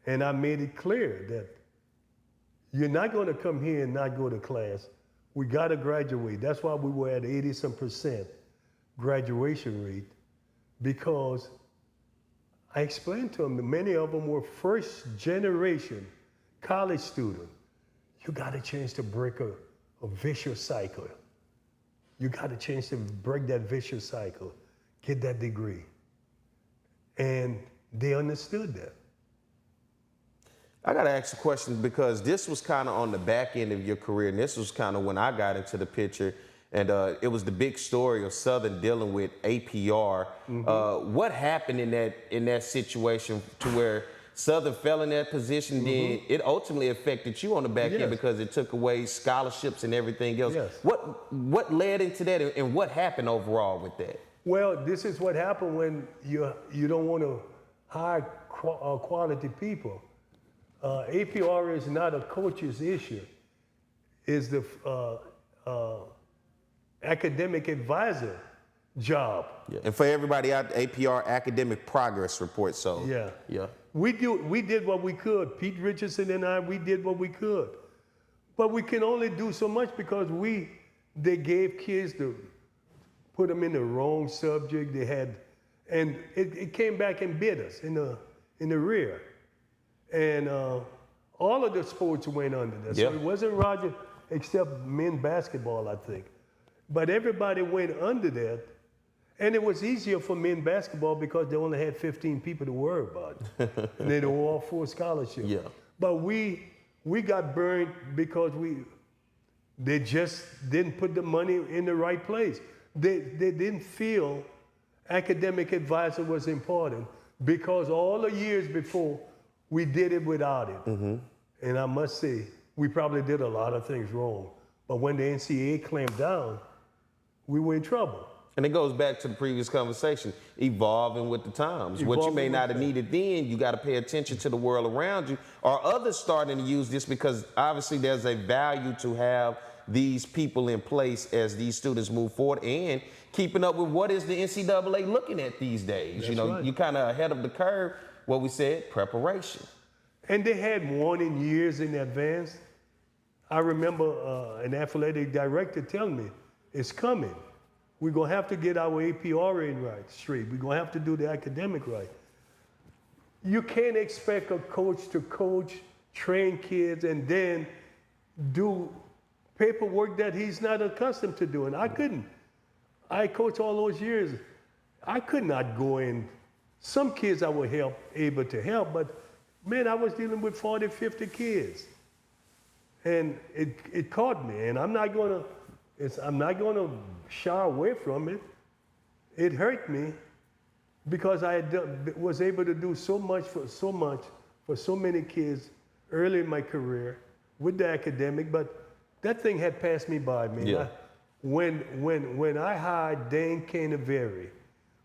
And I made it clear that you're not going to come here and not go to class. We got to graduate. That's why we were at 80-some% graduation rate, because I explained to them that many of them were first generation college students. You got a chance to break a vicious cycle. You got a chance to break that vicious cycle, get that degree. And they understood that. I got to ask a question because this was kind of on the back end of your career, and this was kind of when I got into the picture, and it was the big story of Southern dealing with APR. What happened in that situation to where Southern fell in that position? Then it ultimately affected you on the back end because it took away scholarships and everything else. What led into that, and what happened overall with that? Well, this is what happened when you don't want to hire quality people. APR is not a coach's issue. It's the academic advisor job. And for everybody out there, APR, Academic Progress Report. So we did what we could. Pete Richardson and I, we did what we could. But we can only do so much because they gave kids to put them in the wrong subject. And it came back and bit us in the rear. And all of the sports went under that. So it wasn't Roger, except men's basketball, I think. But everybody went under that. And it was easier for men's basketball because they only had 15 people to worry about. And they were all full scholarship. But we got burned because they just didn't put the money in the right place. They didn't feel academic advisor was important because all the years before, we did it without it. And I must say, we probably did a lot of things wrong. But when the NCAA clamped down, we were in trouble. And it goes back to the previous conversation, evolving with the times. What you may not have needed then, you got to pay attention to the world around you. Are others starting to use this? Because obviously there's a value to have these people in place as these students move forward and keeping up with what is the NCAA looking at these days. That's You kind of ahead of the curve. What we said, preparation. And they had warning years in advance. I remember an athletic director telling me, it's coming. We're going to have to get our APR in right, straight. We're going to have to do the academic right. You can't expect a coach to coach, train kids, and then do paperwork that he's not accustomed to doing. I couldn't. I coached all those years. I could not go in. Some kids I was able to help, but man, I was dealing with 40, 50 kids. And it caught me, and I'm not gonna shy away from it. It hurt me because I was able to do so much for so many kids early in my career with the academic, but that thing had passed me by, man. When I hired Dan Canaveri,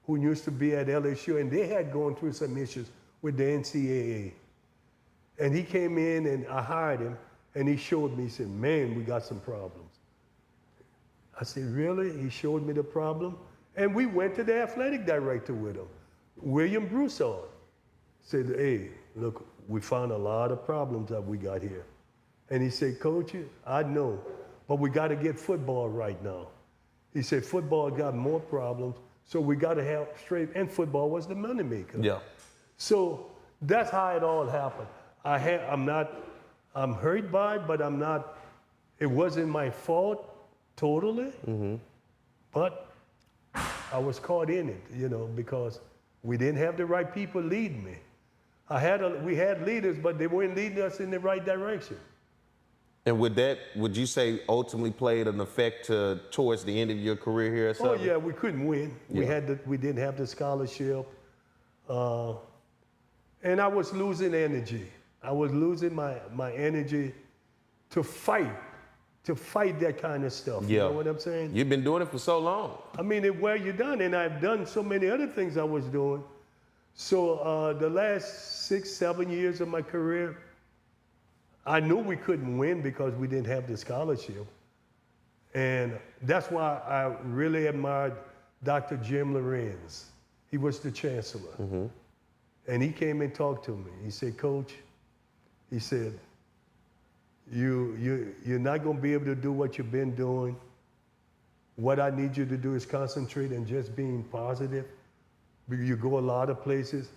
who used to be at LSU, and they had gone through some issues with the NCAA. And he came in and I hired him, and he showed me, he said, man, we got some problems. I said, really? He showed me the problem. And we went to the athletic director with him, William Broussard. Said, hey, look, we found a lot of problems that we got here. And he said, Coach, I know, but we got to get football right now. He said, football got more problems. So we got to have straight, and football was the moneymaker. Yeah. So That's how it all happened. I'm hurt by it, but I'm not, it wasn't my fault totally, but I was caught in it, you know, because we didn't have the right people leading me. We had leaders, but they weren't leading us in the right direction. And would you say ultimately played an effect towards the end of your career here or Oh something? yeah, we couldn't win. Yeah. We didn't have the scholarship. And I was losing energy. I was losing my energy to fight that kind of stuff. Yeah. You know what I'm saying? You've been doing it for so long. I mean, where you done? And I've done so many other things I was doing. So the last 6, 7 years of my career, I knew we couldn't win because we didn't have the scholarship. And that's why I really admired Dr. Jim Lorenz. He was the chancellor. And he came and talked to me. He said, Coach, he said, you're not going to be able to do what you've been doing. What I need you to do is concentrate on just being positive. You go a lot of places,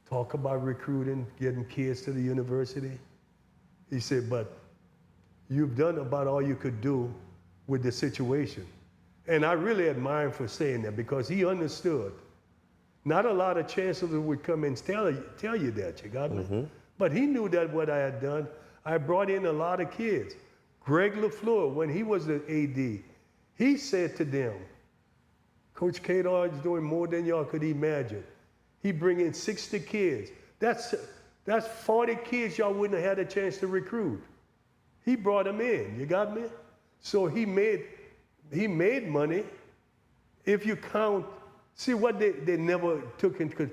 talk about recruiting, getting kids to the university. He said, but you've done about all you could do with the situation. And I really admire him for saying that because he understood. Not a lot of chancellors would come and tell you that, you got me? But he knew that what I had done. I brought in a lot of kids. Greg LaFleur, when he was the AD, he said to them, Coach Cador is doing more than y'all could imagine. He bring in 60 kids. That's 40 kids y'all wouldn't have had a chance to recruit. He brought them in, you got me? So he made money. If you count, see what they never took into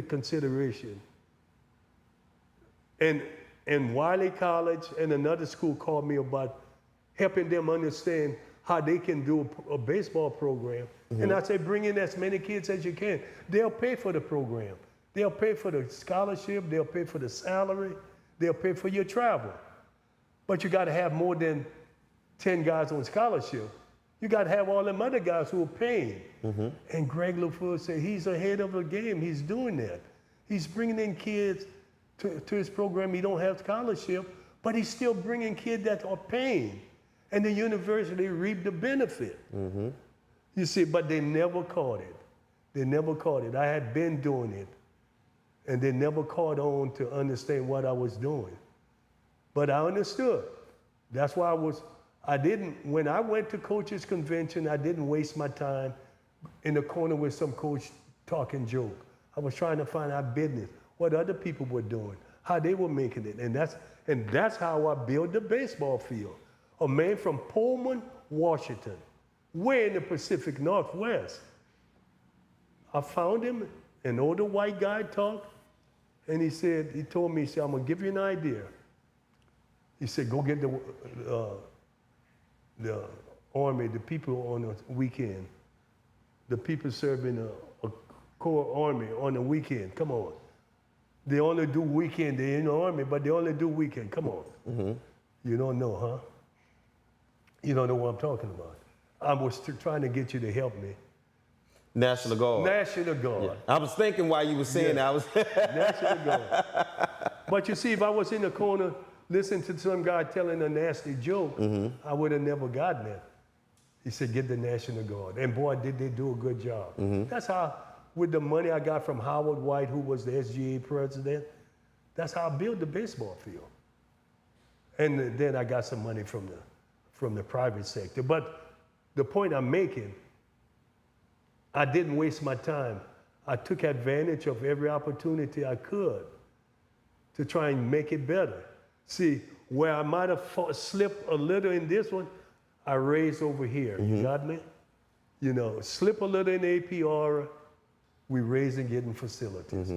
consideration. And Wiley College and another school called me about helping them understand how they can do a baseball program. And I said, bring in as many kids as you can. They'll pay for the program. They'll pay for the scholarship. They'll pay for the salary. They'll pay for your travel. But you got to have more than 10 guys on scholarship. You got to have all them other guys who are paying. And Greg LaFleur said, he's ahead of the game. He's doing that. He's bringing in kids to his program. He don't have scholarship, but he's still bringing kids that are paying. And the university reaped the benefit. You see, but they never caught it. They never caught it. I had been doing it, and they never caught on to understand what I was doing. But I understood. That's why when I went to coaches convention, I didn't waste my time in the corner with some coach talking joke. I was trying to find out business, what other people were doing, how they were making it. And that's how I built the baseball field. A man from Pullman, Washington, way in the Pacific Northwest. I found him, an older white guy talked, and he told me, I'm gonna give you an idea. He said, go get the Army, the people on the weekend, the people serving a Corps Army on the weekend, come on. They only do weekend, they're in the Army, but they only do weekend, come on. You don't know, huh? You don't know what I'm talking about. I was trying to get you to help me. National Guard. National Guard. Yeah. I was thinking while you were saying that. National Guard. But you see, if I was in the corner listening to some guy telling a nasty joke, I would have never gotten it. He said, get the National Guard. And boy, did they do a good job. That's how, with the money I got from Howard White, who was the SGA president, that's how I built the baseball field. And then I got some money from the private sector. But the point I'm making, I didn't waste my time. I took advantage of every opportunity I could to try and make it better. See, where I might have slipped a little in this one, I raised over here. You got me? You know, slip a little in APR, we raised and getting facilities.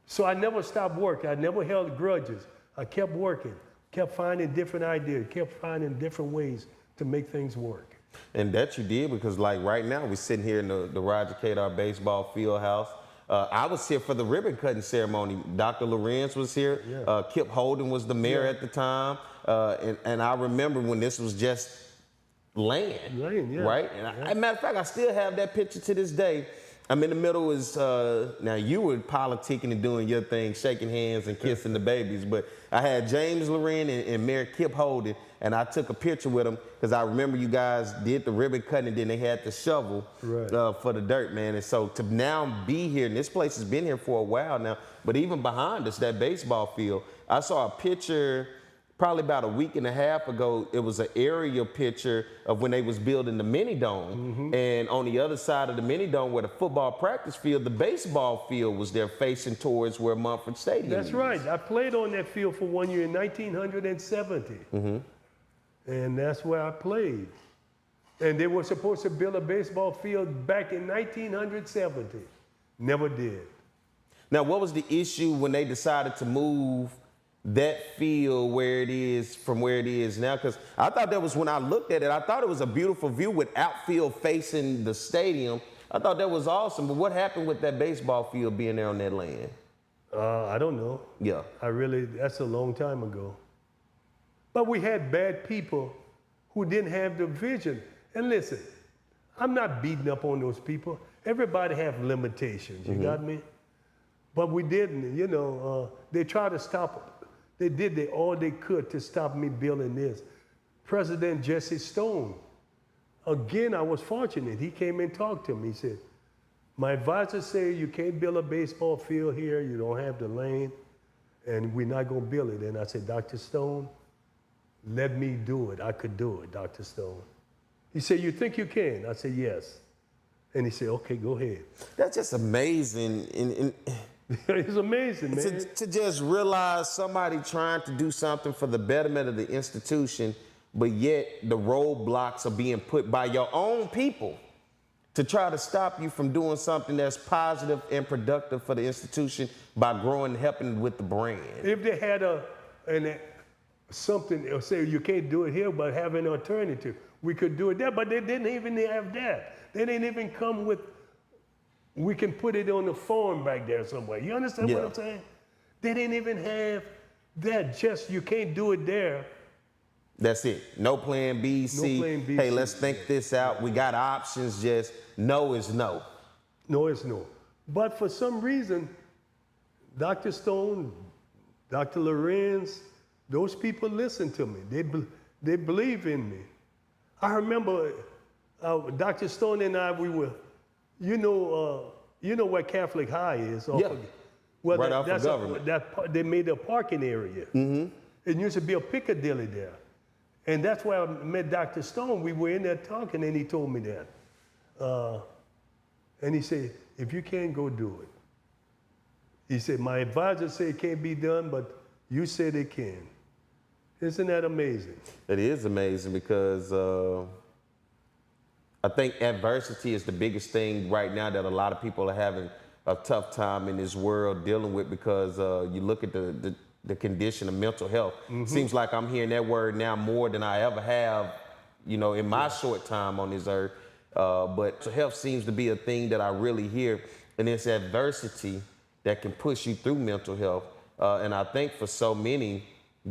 So I never stopped working. I never held grudges. I kept working, kept finding different ideas, kept finding different ways to make things work. And that you did, because like right now we're sitting here in the Roger Cador Baseball Field House. I was here for the ribbon cutting ceremony. Dr. Lorenz was here. Kip Holden was the mayor at the time. And I remember when this was just land, right? And as a matter of fact, I still have that picture to this day. I'm in the middle is, now you were politicking and doing your thing, shaking hands and kissing the babies, but I had James Loren and Mary Kip Holden, and I took a picture with them because I remember you guys did the ribbon cutting and then they had the shovel for the dirt, man. And so to now be here, and this place has been here for a while now, but even behind us, that baseball field, I saw a picture probably about a week and a half ago. It was an aerial picture of when they was building the mini dome. And on the other side of the mini dome where the football practice field, the baseball field was there facing towards where Mumford Stadium That's is. right. I played on that field for 1 year in 1970. And that's where I played. And they were supposed to build a baseball field back in 1970. Never did. Now, what was the issue when they decided to move that field where it is from where it is now? Because I thought that was, when I looked at it, I thought it was a beautiful view with outfield facing the stadium. I thought that was awesome. But what happened with that baseball field being there on that land? I don't know. Yeah. That's a long time ago. But we had bad people who didn't have the vision. And listen, I'm not beating up on those people. Everybody have limitations, you got me? But we didn't, you know, they tried to stop. They did all they could to stop me building this. President Jesse Stone, again, I was fortunate. He came and talked to me. He said, my advisor said you can't build a baseball field here. You don't have the land, and we're not going to build it. And I said, Dr. Stone, let me do it. I could do it, Dr. Stone. He said, you think you can? I said, yes. And he said, okay, go ahead. That's just amazing. It's amazing, man. To just realize somebody trying to do something for the betterment of the institution, but yet the roadblocks are being put by your own people to try to stop you from doing something that's positive and productive for the institution by growing and helping with the brand. If they had something, say you can't do it here, but have an alternative, we could do it there, but they didn't even have that. They didn't even come with, we can put it on the farm back there somewhere. You understand what I'm saying? They didn't even have that. Just, you can't do it there. That's it. No plan B, C. No plan B, hey, C. let's think this out. We got options. Just no is no. No is no. But for some reason, Dr. Stone, Dr. Lorenz, those people listen to me. They believe in me. I remember Dr. Stone and I, we were, you know where Catholic High is? Yeah. Well, right off of Government. They made a parking area. It used to be a Piccadilly there. And that's where I met Dr. Stone. We were in there talking, and he told me that. And he said, if you can, go do it. He said, my advisor said it can't be done, but you said it can. Isn't that amazing? It is amazing because I think adversity is the biggest thing right now that a lot of people are having a tough time in this world dealing with, because you look at the condition of mental health. Seems like I'm hearing that word now more than I ever have, you know, in my short time on this earth. But health seems to be a thing that I really hear, and it's adversity that can push you through mental health. And I think for so many,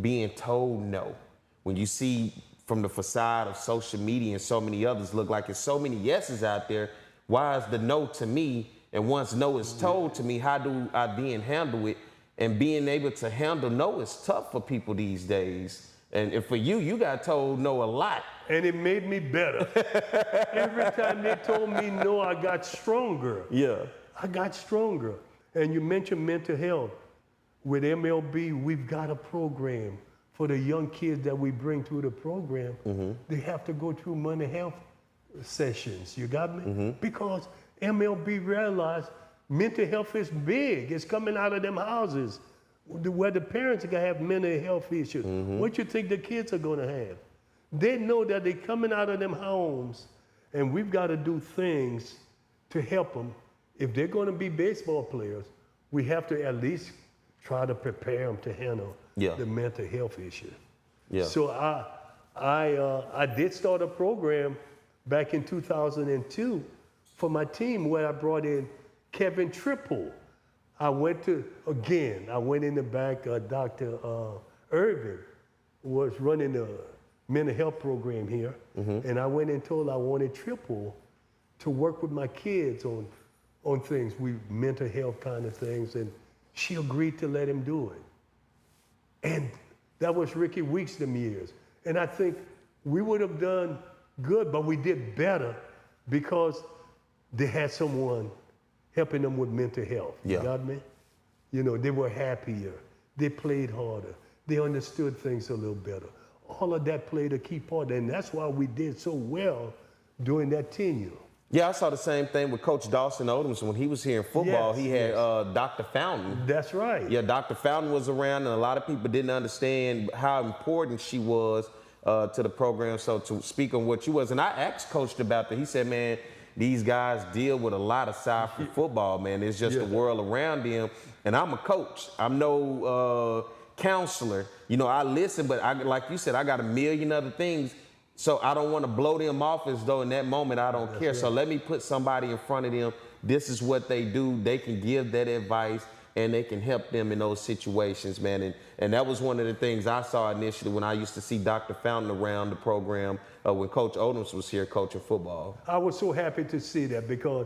being told no, when you see from the facade of social media and so many others look like there's so many yeses out there, why is the no to me? And once no is told to me, how do I then handle it? And being able to handle no is tough for people these days. And for you, you got told no a lot. And it made me better. Every time they told me no, I got stronger. Yeah. I got stronger. And you mentioned mental health. With MLB, we've got a program for the young kids that we bring through the program. They have to go through mental health sessions. You got me? Because MLB realized mental health is big. It's coming out of them houses where the parents are going to have mental health issues. What you think the kids are going to have? They know that they're coming out of them homes, and we've got to do things to help them. If they're going to be baseball players, we have to at least try to prepare them to handle the mental health issue. So I did start a program back in 2002 for my team where I brought in Kevin Triple. I went in the back, Dr. Irvin was running the mental health program here, and I went and told I wanted Triple to work with my kids on on things, mental health kind of things, and she agreed to let him do it. And that was Ricky Weeks them years. And I think we would have done good, but we did better because they had someone helping them with mental health. Yeah. You got me? You know, they were happier. They played harder. They understood things a little better. All of that played a key part, and that's why we did so well during that tenure. Yeah, I saw the same thing with Coach Dawson Odoms. When he was here in football, Yes, he had Dr. Fountain. That's right. Yeah, Dr. Fountain was around, and a lot of people didn't understand how important she was to the program. So to speak on what you was, and I asked Coach about that. He said, man, these guys deal with a lot aside from football, man. It's just the world around them. And I'm a coach. I'm no counselor. You know, I listen, but like you said, I got a million other things. So I don't want to blow them off as though in that moment I don't care. Right. So let me put somebody in front of them. This is what they do. They can give that advice and they can help them in those situations, man. And that was one of the things I saw initially when I used to see Dr. Fountain around the program when Coach Odoms was here coaching football. I was so happy to see that because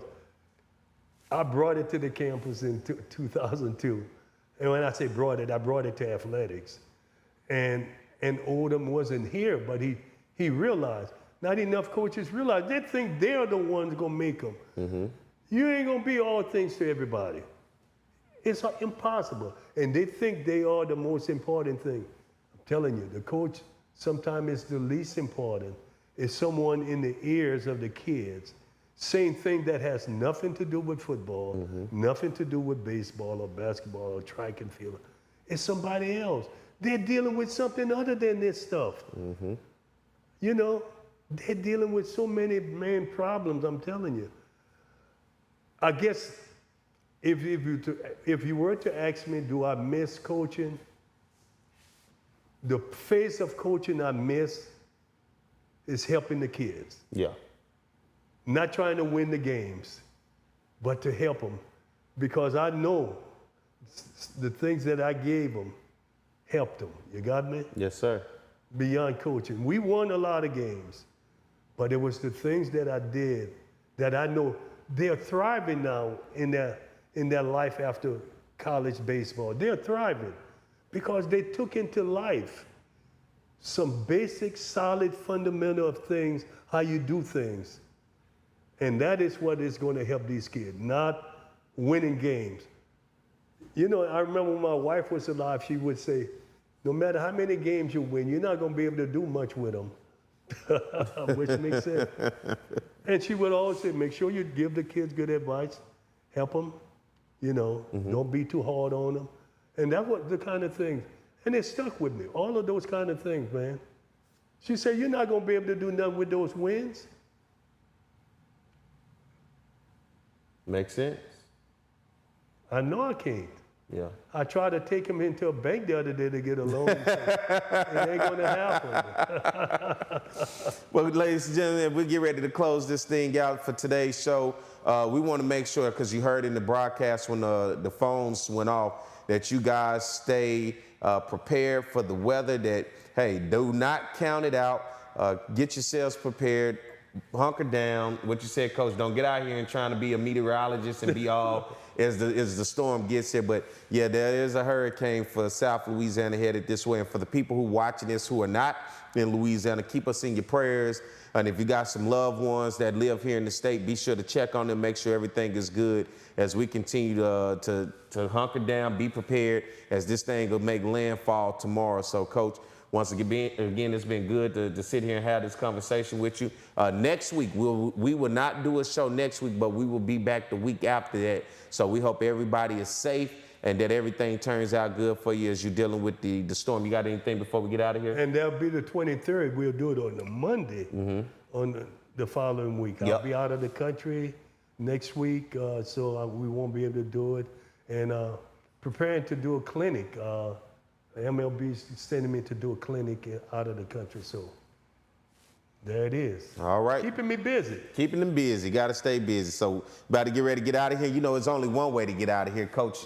I brought it to the campus in 2002. And when I say brought it, I brought it to athletics. And Odom wasn't here, but he realized, not enough coaches realize, they think they're the ones gonna make them. Mm-hmm. You ain't gonna be all things to everybody. It's impossible. And they think they are the most important thing. I'm telling you, the coach sometimes is the least important. It's someone in the ears of the kids saying things that has nothing to do with football, nothing to do with baseball or basketball or track and field. It's somebody else. They're dealing with something other than this stuff. Mm-hmm. You know, they're dealing with so many problems, I'm telling you. I guess if you were to ask me, do I miss coaching? The face of coaching I miss is helping the kids. Yeah. Not trying to win the games, but to help them. Because I know the things that I gave them helped them. You got me? Yes, sir. Beyond coaching. We won a lot of games, but it was the things that I did that I know they're thriving now in their life after college baseball. They're thriving because they took into life some basic, solid, fundamental of things, how you do things. And that is what is going to help these kids, not winning games. You know, I remember when my wife was alive, she would say, no matter how many games you win, you're not going to be able to do much with them, which makes sense. And she would always say, make sure you give the kids good advice, help them, you know, don't be too hard on them. And that was the kind of thing. And it stuck with me, all of those kind of things, man. She said, you're not going to be able to do nothing with those wins. Makes sense. I know I can't. Yeah. I tried to take him into a bank the other day to get a loan. It ain't going to happen. Well, ladies and gentlemen, we get ready to close this thing out for today's show. We want to make sure, because you heard in the broadcast when the phones went off, that you guys stay prepared for the weather, that, hey, do not count it out. Get yourselves prepared. Hunker down. What you said, Coach, don't get out here and trying to be a meteorologist and be all as the storm gets here. But yeah, there is a hurricane for South Louisiana headed this way. And for the people who watching this who are not in Louisiana, keep us in your prayers. And if you got some loved ones that live here in the state, be sure to check on them, make sure everything is good as we continue to hunker down, be prepared, as this thing will make landfall tomorrow. So, Coach, once again, it's been good to sit here and have this conversation with you. Next week, we will not do a show next week, but we will be back the week after that. So we hope everybody is safe and that everything turns out good for you as you're dealing with the storm. You got anything before we get out of here? And that'll be the 23rd. We'll do it on the Monday on the following week. Yep. I'll be out of the country next week, so we won't be able to do it. And preparing to do a clinic. MLB is sending me to do a clinic out of the country, so there it is. All right. Keeping me busy. Keeping them busy. Got to stay busy. So about to get ready to get out of here. You know, there's only one way to get out of here, Coach.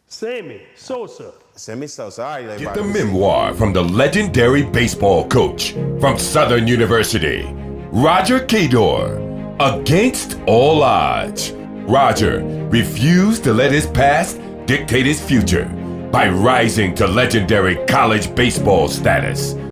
Sammy Sosa. Sammy Sosa. All right, everybody. Get the memoir from the legendary baseball coach from Southern University, Roger Cador, Against all odds, Roger refused to let his past dictate his future by rising to legendary college baseball status.